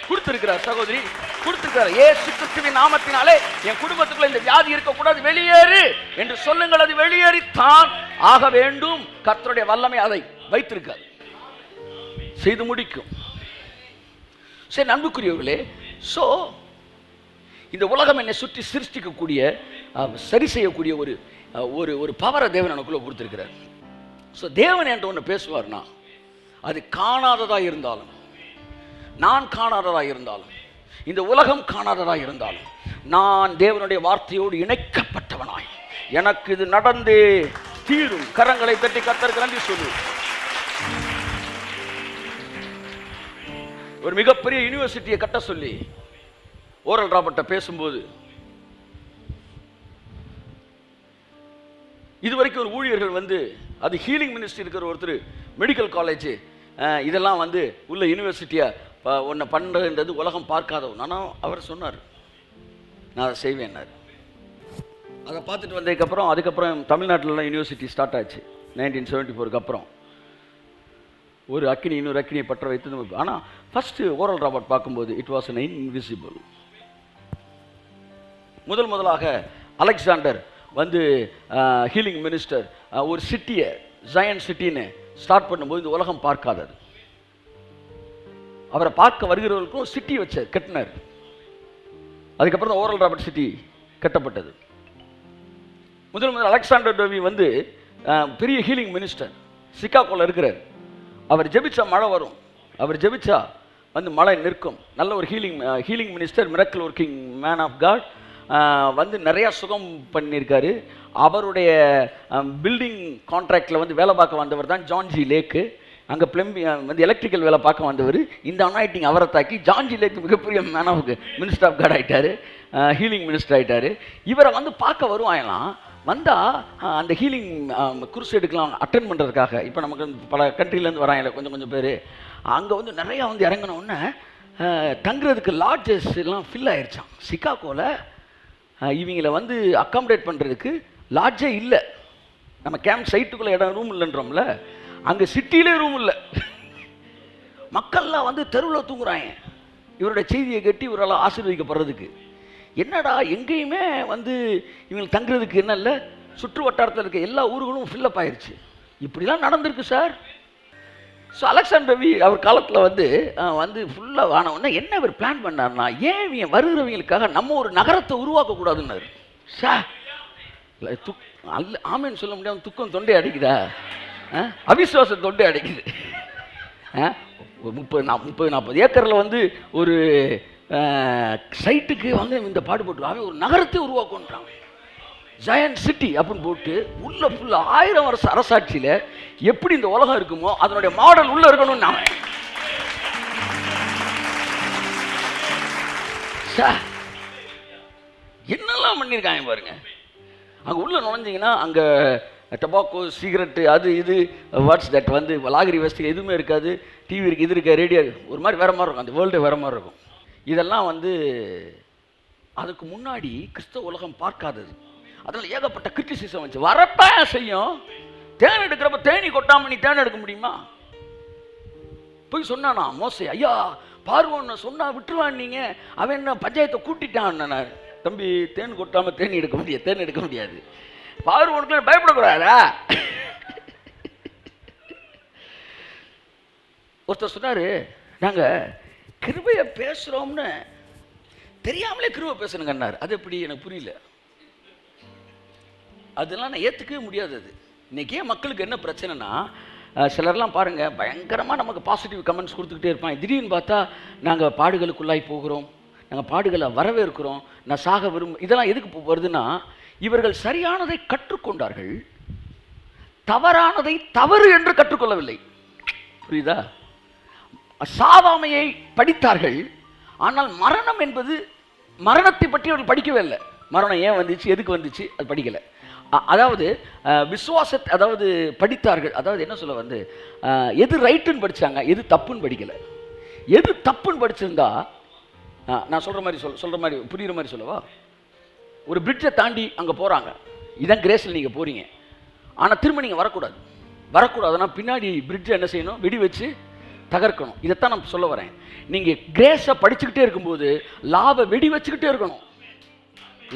கொடுத்திருக்கிறார். சகோதரி கொடுத்திருக்கிறார். இயேசு கிறிஸ்துவின் நாமத்தினாலே என் குடும்பத்துக்குள்ள இந்த வியாதி இருக்கக்கூடாது, வெளியேறு என்று சொல்லுங்கள். அது வெளியேறித்தான் ஆக வேண்டும். கர்த்தருடைய வல்லமை அதை வைத்திருக்காது, செய்து முடிக்கும். சரி அன்புக்குரியவர்களே, ஸோ இந்த உலகம் என்னை சுற்றி சிருஷ்டிக்கக்கூடிய சரி செய்யக்கூடிய ஒரு பவரை தேவன் எனக்குள்ள கொடுத்திருக்கிறார். ஸோ தேவன் என்ற ஒன்று பேசுவார்னா அது காணாததாக இருந்தாலும், நான் காணாததாக இருந்தாலும், இந்த உலகம் காணாததாக இருந்தாலும், நான் தேவனுடைய வார்த்தையோடு இணைக்கப்பட்டவனாய் எனக்கு இது நடந்தே தீரும். கரங்களை தட்டி கர்த்தருக்கு நன்றி சொல்லு. ஒரு மிகப்பெரிய யூனிவர்சிட்டியை கட்ட சொல்லி ஓரல் ராபர்ட்ட பேசும்போது, இதுவரைக்கும் ஒரு ஊழியர்கள் அது ஹீலிங் மினிஸ்ட்ரி இருக்கிற ஒருத்தர் மெடிக்கல் காலேஜ் இதெல்லாம் உள்ள யூனிவர்சிட்டியை ஒன்று பண்ணுறதுன்றது உலகம் பார்க்காதவன். ஆனால் அவர் சொன்னார், நான் அதை செய்வேன்னார். அதை பார்த்துட்டு வந்ததுக்கப்புறம் அதுக்கப்புறம் தமிழ்நாட்டிலலாம் யூனிவர்சிட்டி ஸ்டார்ட் ஆச்சு 1974 அப்புறம். ஒரு அக்கினி இன்னொரு அக்கினியை பற்ற வைத்து. ஆனால் ஃபஸ்ட்டு ஓரல் ராபர்ட் பார்க்கும்போது இட் வாஸ் அன் இன்விசிபிள். முதலாக அலெக்சாண்டர் ஹீலிங் மினிஸ்டர் ஒரு சிட்டியை ஜயன் சிட்டின்னு ஸ்டார்ட் பண்ணும்போது இந்த உலகம் பார்க்காதது. அவரை பார்க்க வருகிறவர்களுக்கும் சிட்டி கட்டினார். அதுக்கப்புறம் தான் ஓரல் ராபர்ட் சிட்டி கட்டப்பட்டது. முதல் அலெக்சாண்டர் டோவி வந்து பெரிய ஹீலிங் மினிஸ்டர், சிகாகோல இருக்கிறார். அவர் ஜெபிச்சா மழை வரும், அவர் ஜெபிச்சா வந்து மழை நிற்கும். நல்ல ஒரு healing minister, miracle working man of God. வந்து நிறையா சுகம் பண்ணியிருக்காரு. அவருடைய பில்டிங் கான்ட்ராக்டில் வந்து வேலை பார்க்க வந்தவர் தான் ஜான்ஜி லேக்கு. அங்கே வந்து எலக்ட்ரிக்கல் வேலை பார்க்க வந்தவர். இந்த அனாயிட்டிங் அவரை தாக்கி ஜான்ஜி லேக் மிகப்பெரிய man of minister of God ஆகிட்டார், ஹீலிங் மினிஸ்டர் ஆகிட்டார். இவரை வந்து பார்க்க வருவாங்களாம். வந்தால் அந்த ஹீலிங் குருசேடுக்கெலாம் அட்டென்ட் பண்ணுறதுக்காக, இப்போ நமக்கு பல கண்ட்ரிலேருந்து வராங்க கொஞ்சம் பேர். அங்கே வந்து நிறையா வந்து இறங்கினோடனே தங்குறதுக்கு லாட்ஜஸ் எல்லாம் ஃபில் ஆயிடுச்சான். சிகாகோவில் இவங்களை வந்து அக்காமடேட் பண்ணுறதுக்கு லாட்ஜே இல்லை. நம்ம கேம்ப் சைட்டுக்குள்ளே இடம் ரூம் இல்லைன்றோம்ல, அங்கே சிட்டியிலே ரூம் இல்லை. மக்கள்லாம் வந்து தெருவில் தூங்குறாங்க இவரோட செய்தியை கட்டி இவரெல்லாம் ஆசீர்வதிக்கப்படுறதுக்கு. என்னடா எங்கேயுமே வந்து இவங்களுக்கு தங்குறதுக்கு என்ன இல்லை, சுற்று வட்டாரத்தில் இருக்க எல்லா ஊர்களும் ஃபில்லப் ஆயிடுச்சு. இப்படிலாம் நடந்திருக்கு சார். ஸோ அலெக்சாண்டர் ரவி அவர் காலத்தில் வந்து ஃபுல்லாக ஆனவுடனே என்ன இவர் பிளான் பண்ணார்னா, ஏன் இவங்க வருகிறவங்களுக்காக நம்ம ஒரு நகரத்தை உருவாக்கக்கூடாதுன்னாரு. சார் ஆமேன்னு சொல்ல முடியாமல் துக்கம் தொண்டை அடிக்குதா, அவிசுவாசம் தொண்டை அடிக்குது. 30-40 ஏக்கரில் வந்து ஒரு சைட்டுக்கு வந்து இந்த பாடுபட்டு அவன் ஒரு நகரத்தை உருவாக்குன்றான். ஜயன்ட் சிட்டி அப்படின்னு போட்டு உள்ள ஃபுல்லாக 1000 வருஷ அரசாட்சியில் எப்படி இந்த உலகம் இருக்குமோ அதனுடைய மாடல் உள்ள இருக்கணும்னு நான் என்னெல்லாம் பண்ணியிருக்காங்க பாருங்க. அங்கே உள்ள நுழைஞ்சிங்கன்னா அங்கே டொபாக்கோ, சிகரெட்டு, அது இது வாட்ஸ் தட் வந்து லாகிரி வசதி எதுவுமே இருக்காது. டிவி இருக்குது, இது இருக்க, ரேடியோ ஒரு மாதிரி வேறு மாதிரி இருக்கும், அந்த வேர்ல்டு வேறு மாதிரி இருக்கும். இதெல்லாம் வந்து அதுக்கு முன்னாடி கிறிஸ்தவ உலகம் பார்க்காதது. அதில் ஏகப்பட்ட கிரிட்டிசிசம் வச்சு வரத்தான் செய்யும். தேன் எடுக்கிறப்ப தேனி கொட்டாம நீ தேன் எடுக்க முடியுமா? போய் சொன்னானா மோசே, ஐயா பார்வோன்னு சொன்னா விட்டுருவான், நீங்க அவன் என்ன பஞ்சாயத்தை கூட்டிட்டான். தம்பி தேன் கொட்டாம தேனி எடுக்க முடியாது, தேன் எடுக்க முடியாது. பார்வோனுக்கு பயப்படக்கூடாதா? ஒருத்தர் சொன்னாரு, நாங்க கிருபையை பேசுறோம்னு தெரியாமலே கிருபை பேசணுங்கன்னாரு. அது எப்படி எனக்கு புரியல. அதெல்லாம் நான் ஏற்றுக்கவே முடியாது. அது இன்றைக்கே மக்களுக்கு என்ன பிரச்சனைனா, சிலர்லாம் பாருங்கள் பயங்கரமாக நமக்கு பாசிட்டிவ் கமெண்ட்ஸ் கொடுத்துக்கிட்டே இருப்பாங்க. திடீர்னு பார்த்தா நாங்கள் பாடுகளுக்குள்ளாய் போகிறோம், நாங்கள் பாடுகளை வரவேற்கிறோம், நான் சாக இதெல்லாம் எதுக்கு வருதுன்னா, இவர்கள் சரியானதை கற்றுக்கொண்டார்கள், தவறானதை தவறு என்று கற்றுக்கொள்ளவில்லை. புரியுதா? சாவாமையை படித்தார்கள், ஆனால் மரணம் என்பது மரணத்தை பற்றி அவர்கள் படிக்கவே இல்லை. மரணம் ஏன் வந்துச்சு, எதுக்கு வந்துச்சு, அது படிக்கலை. அதாவது விசுவாசத்தை அதாவது படித்தார்கள். அதாவது என்ன சொல்ல வந்து எது ரைட்டுன்னு படித்தாங்க, எது தப்புன்னு படிக்கலை. எது தப்புன்னு படிச்சிருந்தா, நான் சொல்கிற மாதிரி புரிகிற மாதிரி சொல்லவா? ஒரு பிரிட்ஜை தாண்டி அங்கே போகிறாங்க, இதான் கிரேஸில் நீங்கள் போகிறீங்க, ஆனால் திரும்ப நீங்கள் வரக்கூடாதுன்னா பின்னாடி பிரிட்ஜை என்ன செய்யணும், வெடி வச்சு தகர்க்கணும். இதைத்தான் நான் சொல்ல வரேன். நீங்கள் கிரேஸை படிச்சுக்கிட்டே இருக்கும்போது லாவை வெடி வச்சுக்கிட்டே இருக்கணும்,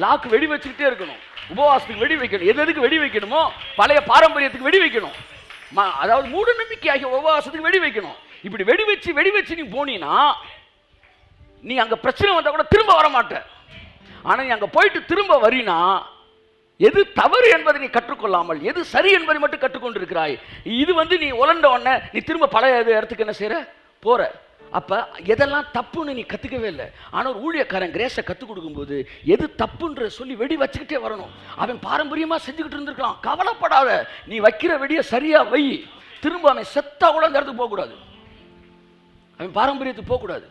லாக்கு வெடி வச்சுக்கிட்டே இருக்கணும், உபவாசத்துக்கு வெடி வைக்கணும். எதுக்கு வெடி வைக்கணுமோ பழைய பாரம்பரியத்துக்கு வெடி வைக்கணும். அதாவது மூட நம்பிக்கை ஆகிய உபவாசத்துக்கு வெடி வைக்கணும். இப்படி வெடி வச்சு நீ போனீன்னா நீ அங்கே பிரச்சனை வந்தால் கூட திரும்ப வர மாட்ட. ஆனால் நீ அங்கே போயிட்டு திரும்ப வரினா எது தவறு என்பதை நீ கற்றுக்கொள்ளாமல் எது சரி என்பதை மட்டும் கற்றுக்கொண்டிருக்கிறாய். இது வந்து நீ உலண்ட உடனே நீ திரும்ப பழைய இடத்துக்கு என்ன செய்கிற போகிற. அப்போ எதெல்லாம் தப்புன்னு நீ கற்றுக்கவே இல்லை. ஆனால் ஒரு ஊழியக்காரன் கிரேஸை கற்றுக் கொடுக்கும்போது எது தப்புன்ற சொல்லி வெடி வச்சுக்கிட்டே வரணும். அவன் பாரம்பரியமாக செஞ்சுக்கிட்டு இருந்திருக்கலாம், கவலைப்படாத, நீ வைக்கிற வெடியை சரியாக வை. திரும்ப அவன் செத்தா கூட அந்த இடத்துக்கு போகக்கூடாது, அவன் பாரம்பரியத்துக்கு போகக்கூடாது.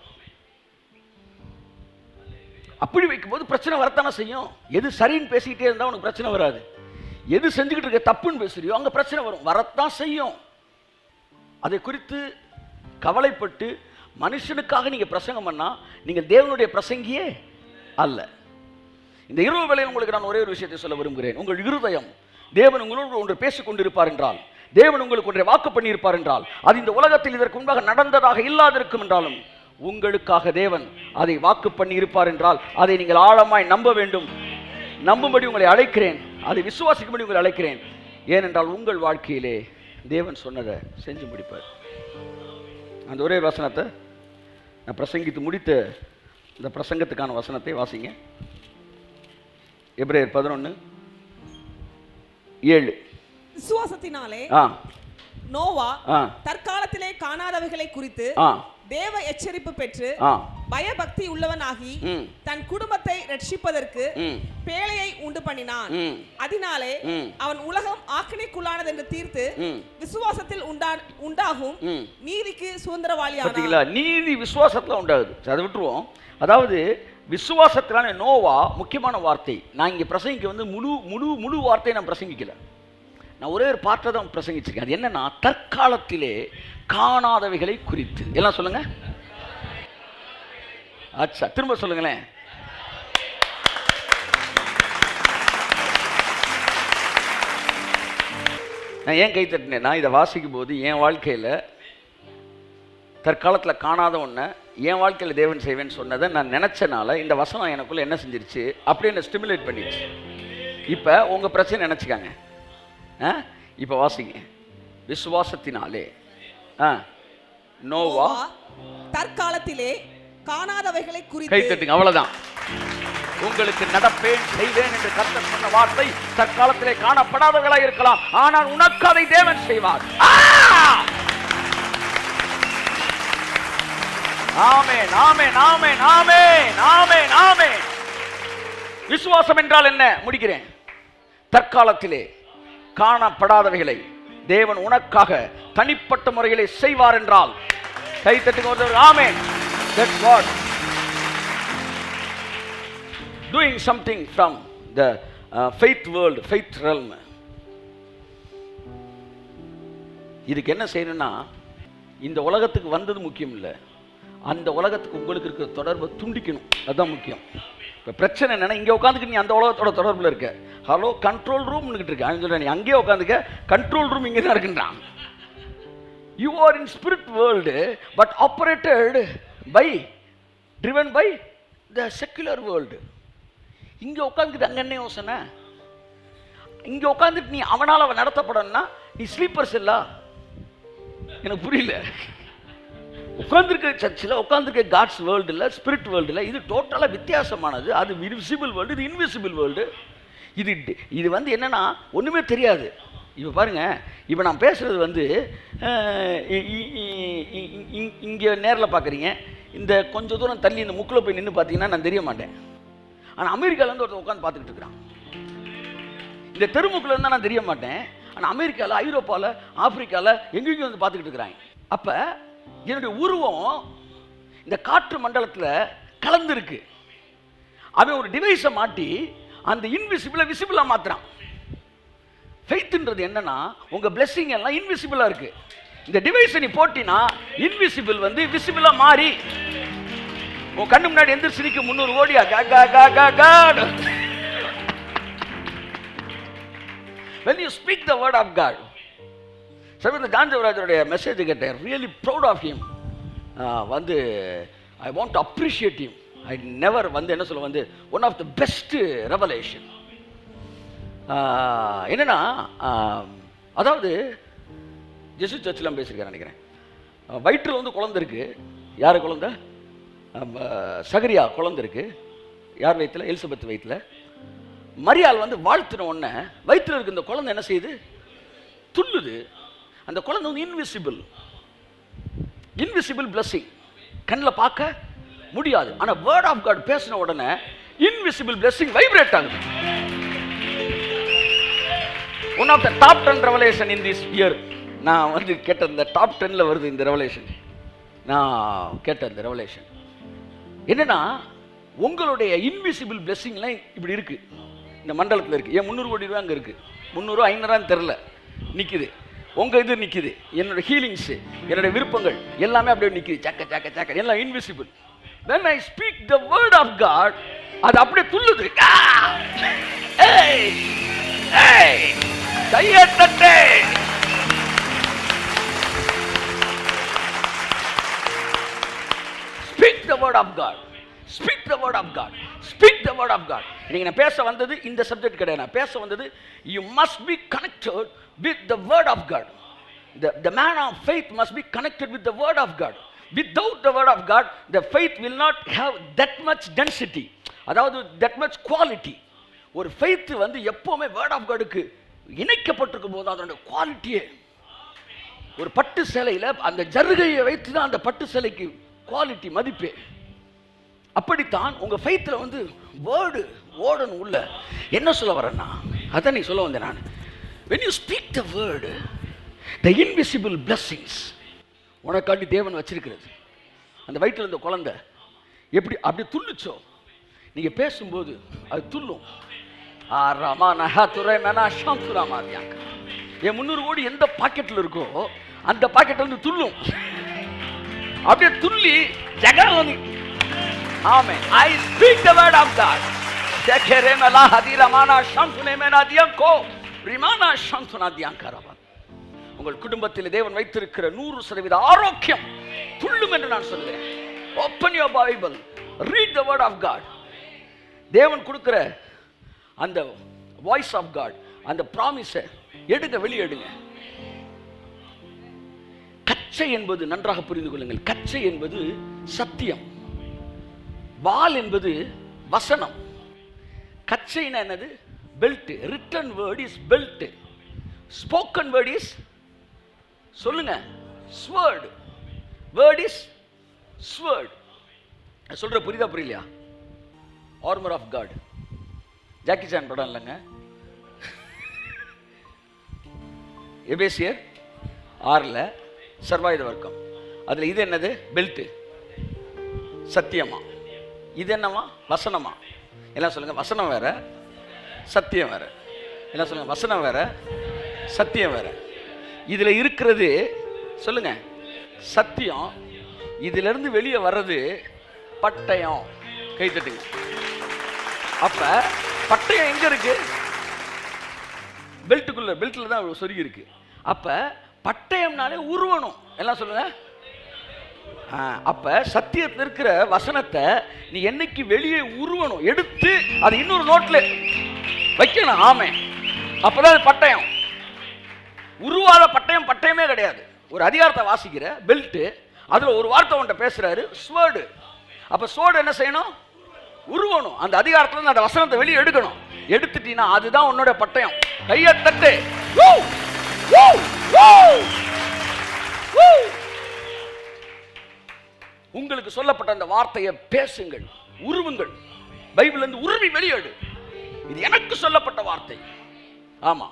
அப்படி வைக்கும்போது பிரச்சனை வரத்தானே செய்யும். எது சரின்னு பேசிக்கிட்டே இருந்தால் உனக்கு பிரச்சனை வராது. எது செஞ்சுக்கிட்டு இருக்க தப்புன்னு பேசுறியோ அங்கே பிரச்சனை வரும், வரத்தான் செய்யும். அதை குறித்து கவலைப்பட்டு மனுஷனுக்காக நீங்கள் பிரசங்கம் பண்ணால் நீங்கள் தேவனுடைய பிரசங்கியே அல்ல. இந்த இரவு வேளையில் உங்களுக்கு நான் ஒரே ஒரு விஷயத்தை சொல்ல விரும்புகிறேன். உங்கள் இருதயம் தேவன் உங்களோடு ஒன்று பேசிக் கொண்டிருப்பார் என்றால், தேவன் உங்களுக்கு ஒன்றை வாக்கு பண்ணியிருப்பார் என்றால், அது இந்த உலகத்தில் இதற்கு முன்பாக நடந்ததாக இல்லாதிருக்கும் என்றாலும் உங்களுக்காக தேவன் அதை வாக்கு பண்ணி இருப்பார் என்றால் அதை நீங்கள் ஆழமாய் நம்ப வேண்டும். நம்பும்படி உங்களை அழைக்கிறேன், அதை விசுவாசிக்கும்படி உங்களை அழைக்கிறேன். ஏனென்றால் உங்கள் வாழ்க்கையிலே தேவன் சொன்னதை செஞ்சு முடிப்பார். அந்த ஒரே வசனத்தை நான் பிரசங்கித்து முடித்த இந்த பிரசங்கத்துக்கான வசனத்தை வாசிங்க. எபிரேயர் 11:7.
விசுவாசத்தினாலே நோவா தற்காலத்திலே காணாதவைகளை குறித்து தேவ எச்சரிப்பு பெற்று பயபக்தி உள்ளவனாகி தன் குடும்பத்தை ரட்சிப்பதற்கு பேழையை உண்டு பண்ணினான். அதனாலே அவன் உலகம் ஆக்கினைக்குள்ளானது என்று தீர்த்து விசுவாசத்தில் உண்டாகும் நீதிக்கு சுதந்திரவாளியானான்.
நீதி விசுவாசத்துல உண்டாகுது. அதை விட்டுருவோம். அதாவது விசுவாசத்திலான நோவா முக்கியமான வார்த்தை. நான் இங்க பிரசங்கிக்க வந்து முழு முழு முழு வார்த்தையை நான் பிரசங்கிக்கல. நான் ஒரே ஒரு பாட்டை தான் பிரசங்கிச்சிருக்கேன். அது என்னன்னா, தற்காலத்திலே காணாதவைகளை குறித்து. எல்லாம் சொல்லுங்க. அச்சா, திரும்ப சொல்லுங்களேன். நான் ஏன் கை தட்டினேன்னா, இதை வாசிக்கும் போது என் வாழ்க்கையில் தற்காலத்தில் காணாத ஒன்றை என் வாழ்க்கையில் தேவன் செய்வேன்னு சொன்னதை நான் நினச்சனால இந்த வசனம் எனக்குள்ளே என்ன செஞ்சிருச்சு, அப்படியே என்ன ஸ்டிமுலேட் பண்ணிடுச்சு. இப்போ உங்கள் பிரச்சனை நினச்சிக்காங்க. இப்போ வாசிங்க. விசுவாசத்தினாலே நோவா
தற்காலத்திலே காணாதவைகளை குறித்து.
கை தட்டுங்க. அவ்வளவுதான். உங்களுக்கு நடப்பேன் செய்வேன் என்று கர்த்தர் சொன்ன வார்த்தை தற்காலத்திலே காணப்படாதவர்களாக இருக்கலாம், ஆனால் உனக்கு அதை தேவன் செய்வார். ஆமென், ஆமென், ஆமென், ஆமென், ஆமென், ஆமென். விசுவாசம் என்றால் என்ன? முடிக்கிறேன். தற்காலத்திலே காணப்படாதவைகளை தேவன் உனக்காக தனிப்பட்ட முறைகளை செய்வார் என்றால் கை தட்டுங்க. ஆமென். That's God doing something from the faith world, faith realm. இதுக்கு என்ன செய்யணும்னா, இந்த உலகத்துக்கு வந்தது முக்கியம் இல்லை, அந்த உலகத்துக்கு உங்களுக்கு இருக்கிற தொடர்பை துண்டிக்கணும். அதுதான் முக்கியம். இப்போ பிரச்சனை என்னன்னா, இங்கே உட்காந்துக்கு நீ அந்த உலகத்தோட தொடர்பில் இருக்க. ஹலோ, கண்ட்ரோல் ரூம்னுக்கிட்டு இருக்க. அவன் சொல்கிறேன், நீ அங்கேயே உட்காந்துக்க, கண்ட்ரோல் ரூம் இங்கே தான் இருக்குன்றான். You are in spirit world but operated by driven by the secular world. இங்கே உட்காந்துக்கிட்டு அங்கே என்ன யோசனை? இங்கே உட்காந்துட்டு நீ அவனால் அவன் நடத்தப்படணும்னா நீ ஸ்லீப்பர்ஸ் இல்லா? எனக்கு புரியல. உட்காந்துருக்க சர்ச்சில் உட்காந்துருக்க காட்ஸ் வேர்ல்டு இல்லை, ஸ்பிரிட் வேர்ல்டு இல்லை. இது டோட்டலாக வித்தியாசமானது. அது விசிபிள் வேர்ல்டு, இது இன்விசிபிள் வேர்ல்டு. இது வந்து என்னன்னா ஒன்றுமே தெரியாது. இப்போ பாருங்க, இப்போ நான் பேசுகிறது வந்து இங்கே நேரில் பார்க்குறீங்க, இந்த கொஞ்சம் தூரம் தள்ளி இந்த முக்கில் போய் நின்று பார்த்தீங்கன்னா நான் தெரிய மாட்டேன். ஆனால் அமெரிக்காவிலேருந்து ஒருத்தர் உட்காந்து பார்த்துக்கிட்டு இருக்கிறான். இந்த தெருமுக்கில் இருந்தால் நான் தெரிய மாட்டேன். ஆனால் அமெரிக்காவில், ஐரோப்பாவில், ஆப்பிரிக்காவில் எங்கெங்கேயும் வந்து பார்த்துக்கிட்டு இருக்கிறாங்க. அப்போ என்னுடைய உருவம் இந்த காற்று மண்டலத்தில் கலந்துருக்கு. அவன் ஒரு டிவைஸை மாட்டி அந்த இன்விசிபிளை விசிபிளா மாத்துறான். ஃபெய்த்ன்றது என்னன்னா, உங்க பிளெஸிங் எல்லாம் இன்விசிபிளா இருக்கு. இந்த டிவைஸை நீ போட்டினா இன்விசிபிள் வந்து விசிபிளா மாறி உன் கண்ணு முன்னாடி எந்திரிச்சு நிற்கும் 300 ஓடியா God. When you speak the word of God, சமீபத்தில் ஜான்ஜவராஜருடைய மெசேஜ் கேட்டேன். Really proud of him. வந்து I want to appreciate him. I never வந்து என்ன சொல்ல வந்து one of the best revelation. என்னன்னா, அதாவது ஜெசு சர்ச்சில் பேசியிருக்கேன் நினைக்கிறேன். வயிற்றில் வந்து குழந்தை இருக்கு. யார் குழந்தை? சகரியா குழந்தை இருக்கு. யார் வயிற்றுல? எலிசபெத் வயிற்றுல. மரியாள் வந்து வாழ்த்தின உடனே வயிற்றில் இருக்கு இந்த குழந்தை என்ன செய்யுது? துள்ளுது. அந்த குழந்தை வந்து இன்விசிபிள் பிளஸிங், கண்ணில் பார்க்க முடியாது. ஆனால் வேர்ட் ஆஃப் காட் பேசின உடனே இன்விசிபிள் பிளஸிங் வைப்ரேட் ஆகுது. One of the top 10 revelation in this year. நான் வந்து கேட்ட இந்த டாப் 10ல் வருது இந்த ரெவலேஷன். நான் கேட்ட இந்த ரெவலேஷன் என்னன்னா, உங்களுடைய இன்விசிபிள் பிளஸிங்லாம் இப்படி இருக்கு, இந்த மண்டலத்தில் இருக்கு. ஏன் 300 கோடி ரூபா அங்கே இருக்கு, 300 500 தெரில நிற்குது. உங்க இது நிற்குது. என்னோட ஹீலிங்ஸ், என்னோட விருப்பங்கள் எல்லாமே அப்படியே நிற்குது. சக்க சக்க சக்க எல்லாம் invisible. When I speak the word of God, அது அப்படியே துள்ளுது. கையத்தட்டே. Speak the word of God. Speak the word of God. Speak the word of God. நீங்க நான் பேச வந்தது இந்த சப்ஜெக்ட் கிடையாது. நான் பேச வந்தது you must be connected with the word of God. The man of faith must be connected with the word of God. Without the word of God, the faith will not have that much density, அதாவது that much quality. ஒரு faith வந்து எப்பவுமே word of காடுக்கு இணைக்கப்பட்டிருக்கும் போது அதனுடைய குவாலிட்டியே, ஒரு பட்டு சேலையில் அந்த ஜருகையை வைத்து தான் அந்த பட்டு சேலைக்கு குவாலிட்டி மதிப்பே. அப்படித்தான் உங்க ஃபெய்த்தில் வந்து வேர்டு ஓடணும் உள்ள. என்ன சொல்ல வரேன்னா அதான் நீ சொல்ல வந்தேன் நான். when you speak the word, the invisible blessings உனக்காண்டி தேவன் வச்சிருக்கிறது. அந்த வயிற்றில் இருந்த குழந்தை எப்படி அப்படி துள்ளுச்சோ, நீங்க பேசும்போது அது துள்ளும். என் 300 கோடி எந்த பாக்கெட்ல இருக்கோ அந்த பாக்கெட்ல இருந்து துள்ளும். அப்படியே துள்ளி ஜெகலி. ஆமென். I speak the word of God. ஜெகரேமலா ஹதிரமானா ஷந்துனேமனா தியங்கோ ரிமானா ஷந்துனா தியங்கரவா. உங்கள் குடும்பத்தில் தேவன் வைத்திருக்கிற 100% ஆரோக்கியம் துள்ளும் என்று நான் சொல்கிறேன். Open your Bible, read the word of God. தேவன் கொடுக்கிற அந்த வாய்ஸ் ஆஃப் காட், அந்த ப்ராமிஸை எடுங்க, வெளியே எடுங்க. கச்சை என்பது நன்றாக புரிந்து கொள்ளுங்கள், கச்சை என்பது சத்தியம், வால் என்பது வசனம். கச்சைனா என்னது? Belt. Written word is belt, spoken word is சொல்லுங்க ஸ்வர்ட், வேர்ட் இஸ் ஸ்வர்ட். சொல்ற புரியுதா புரியலையா? Armour of God, Jackie Chan படம் இல்லைங்க, எபேசியர் 6 சர்வாயுத வர்க்கம். அதுல இது என்னது? பெல்ட். சத்தியமா? இது என்னமா? வசனமா? எல்லாம் சொல்லுங்க. வசனம் வேற, சத்தியம் வேற. எல்லாம் சொல்லுங்க. வசனம் வேற, சத்தியம் வேற. இதுல இருக்கிறது சொல்லுங்க சத்தியம், இதுல இருந்து வெளியே வர்றது பட்டயம். கை தட்டுங்க. அப்ப பட்டயம் எங்க இருக்கு? பெல்ட்டுக்குள்ள, பெல்ட்ல தான் சொருகி இருக்கு. அப்ப பட்டயம்னாலே உருவணும். எல்லாம் சொல்லுங்க. அப்ப சத்தியத்தில் இருக்கிற வசனத்தை நீ என்னைக்கு வெளியே உருவணும், எடுத்து அது இன்னொரு நோட்ல வைக்கணும். ஆமே, அப்பதான் அது பட்டயம். உருவாத பட்டயம் பட்டயமே கிடையாது. ஒரு அதிகாரத்தை வாசிக்கிற பெல்ட், அதுல ஒரு வார்த்தை உன்ட்ட பேசுறாரு, ஸ்வர்டு. அப்ப ஸ்வர்டு என்ன செய்யணும்? உருவணும். அந்த அதிகாரத்துல அந்த வசனத்தை வெளியே எடுக்கணும். எடுத்துட்டீங்கன்னா அதுதான் உன்னோட பட்டயம். கையை தட்டு. உங்களுக்கு சொல்லப்பட்ட அந்த வார்த்தையை பேசுங்கள், உருவுங்கள். பைபிள்ல இருந்து உருவி வெளியேடு. இது எனக்கு சொல்லப்பட்ட வார்த்தை. ஆமா,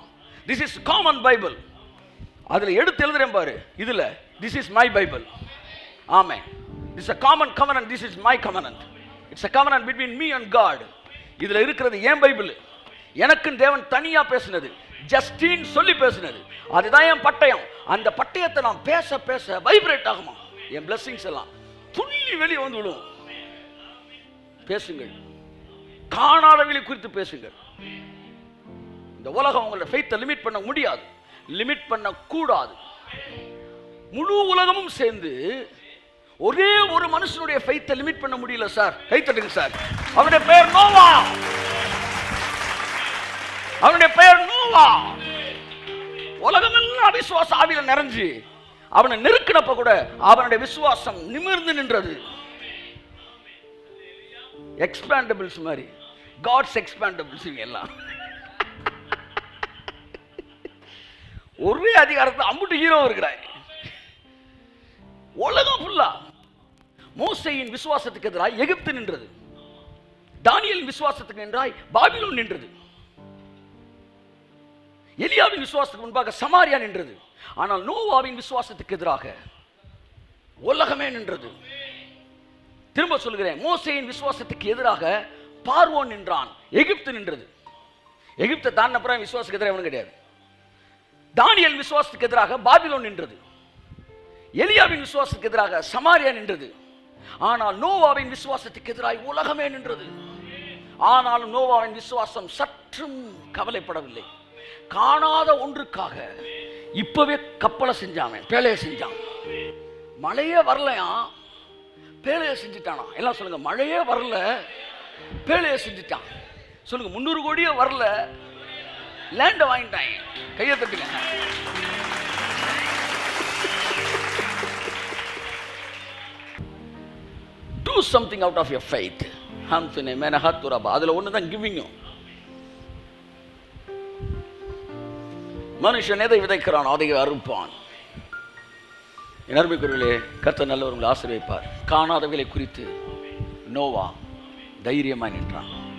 திஸ் இஸ் காமன் பைபிள். அதுல எடுத்து எழுதுறேன் பாரு, இதுல this is my Bible. Amen. This is a common covenant, this is my covenant. It's a covenant between me and God. இதுல இருக்கிறது என் பைபிள். எனக்கு தேவன் தனியா பேசினது, ஜஸ்டின் சொல்லி பேசினது. அதுதான் என் பட்டயம். அந்த பட்டயத்தை நான் பேச பேச வைப்ரேட் ஆகுமா, என் blessings எல்லாம் துள்ளி வெளியே வந்து விடும். பேசுங்கள், காணாதவர்களை குறித்து பேசுங்கள். இந்த உலகம் உங்களோட ஃபெய்த்தை லிமிட் பண்ண முடியாது, லிமிட் பண்ண கூடாது. முழு உலகமும் சேர்ந்து ஒரே ஒரு மனுஷனுடைய ஃபெய்த்தை லிமிட் பண்ண முடியல சார். கை தட்டுங்க சார். அவனுடைய பெயர் நோவா. அவனுடைய பெயர் நோவா. உலகமெல்லாம் விசுவாச ஆவியில நிறைஞ்சு அவனை நெருக்கினப்ப கூட அவனுடைய விசுவாசம் நிமிர்ந்து நின்றது. எக்ஸ்பேண்டபிள்ஸ் மாதிரி, காட்ஸ் எக்ஸ்பேண்டபிள்ஸ் எல்லாம் ஒரே அதிகாரத்தை அம்புட்டு ஹீரோ இருக்கிறாய். உலகம் ஃபுல்லா மோசேயின் விசுவாசத்துக்கு எதிராய் எகிப்து நின்றது, தானியேல் விசுவாசத்துக்கு எதிராய் பாபிலோன் நின்றது, எலியாவின் விசுவாசத்துக்கு முன்பாக சமாரியா நின்றது. ஆனால் நோவாவின் விசுவாசத்துக்கு எதிராக உலகமே நின்றது. திரும்ப சொல்கிறேன், மோசேயின் விசுவாசத்துக்கு எதிராக பார்வோன் நின்றான், எகிப்து நின்றது. எகிப்தை தான் அப்புறம் விசுவாசத்துக்கு எதிராக கிடையாது. தானியேல் விசுவாசத்துக்கு எதிராக பாபிலோன் நின்றது, எலியாவின் விசுவாசத்துக்கு எதிராக சமாரியா நின்றது. ஆனால் நோவாவின் விசுவாசத்துக்கு எதிராக உலகமே நின்றது. ஆனாலும் நோவாவின் விசுவாசம் சற்றும் கவலைப்படவில்லை. காணாத ஒன்றுக்காக இப்பவே கப்பலை செஞ்சான், பேழையை செஞ்சான். மழையே வரலையா, பேழையை செஞ்சுட்டானா. எல்லாம் சொல்லுங்க, மழையே வரல, பேழையை செஞ்சுட்டான். சொல்லுங்க, 300 கோடியே வரல, லேண்ட வாங்கிட்டாங்க. கையை தட்டுங்க. Do something out of your faith. அதுல ஒண்ணுதான் கிவிங்கும். மனுஷன் எதை விதைக்கிறான் அதை அறுப்பான். என் அருமைக்குரியவர்களே, கர்த்தர் நல்லவர் உங்களை ஆசீர்வதிப்பார். காணாதவைகளை குறித்து நோவா தைரியமாய் நின்றான்.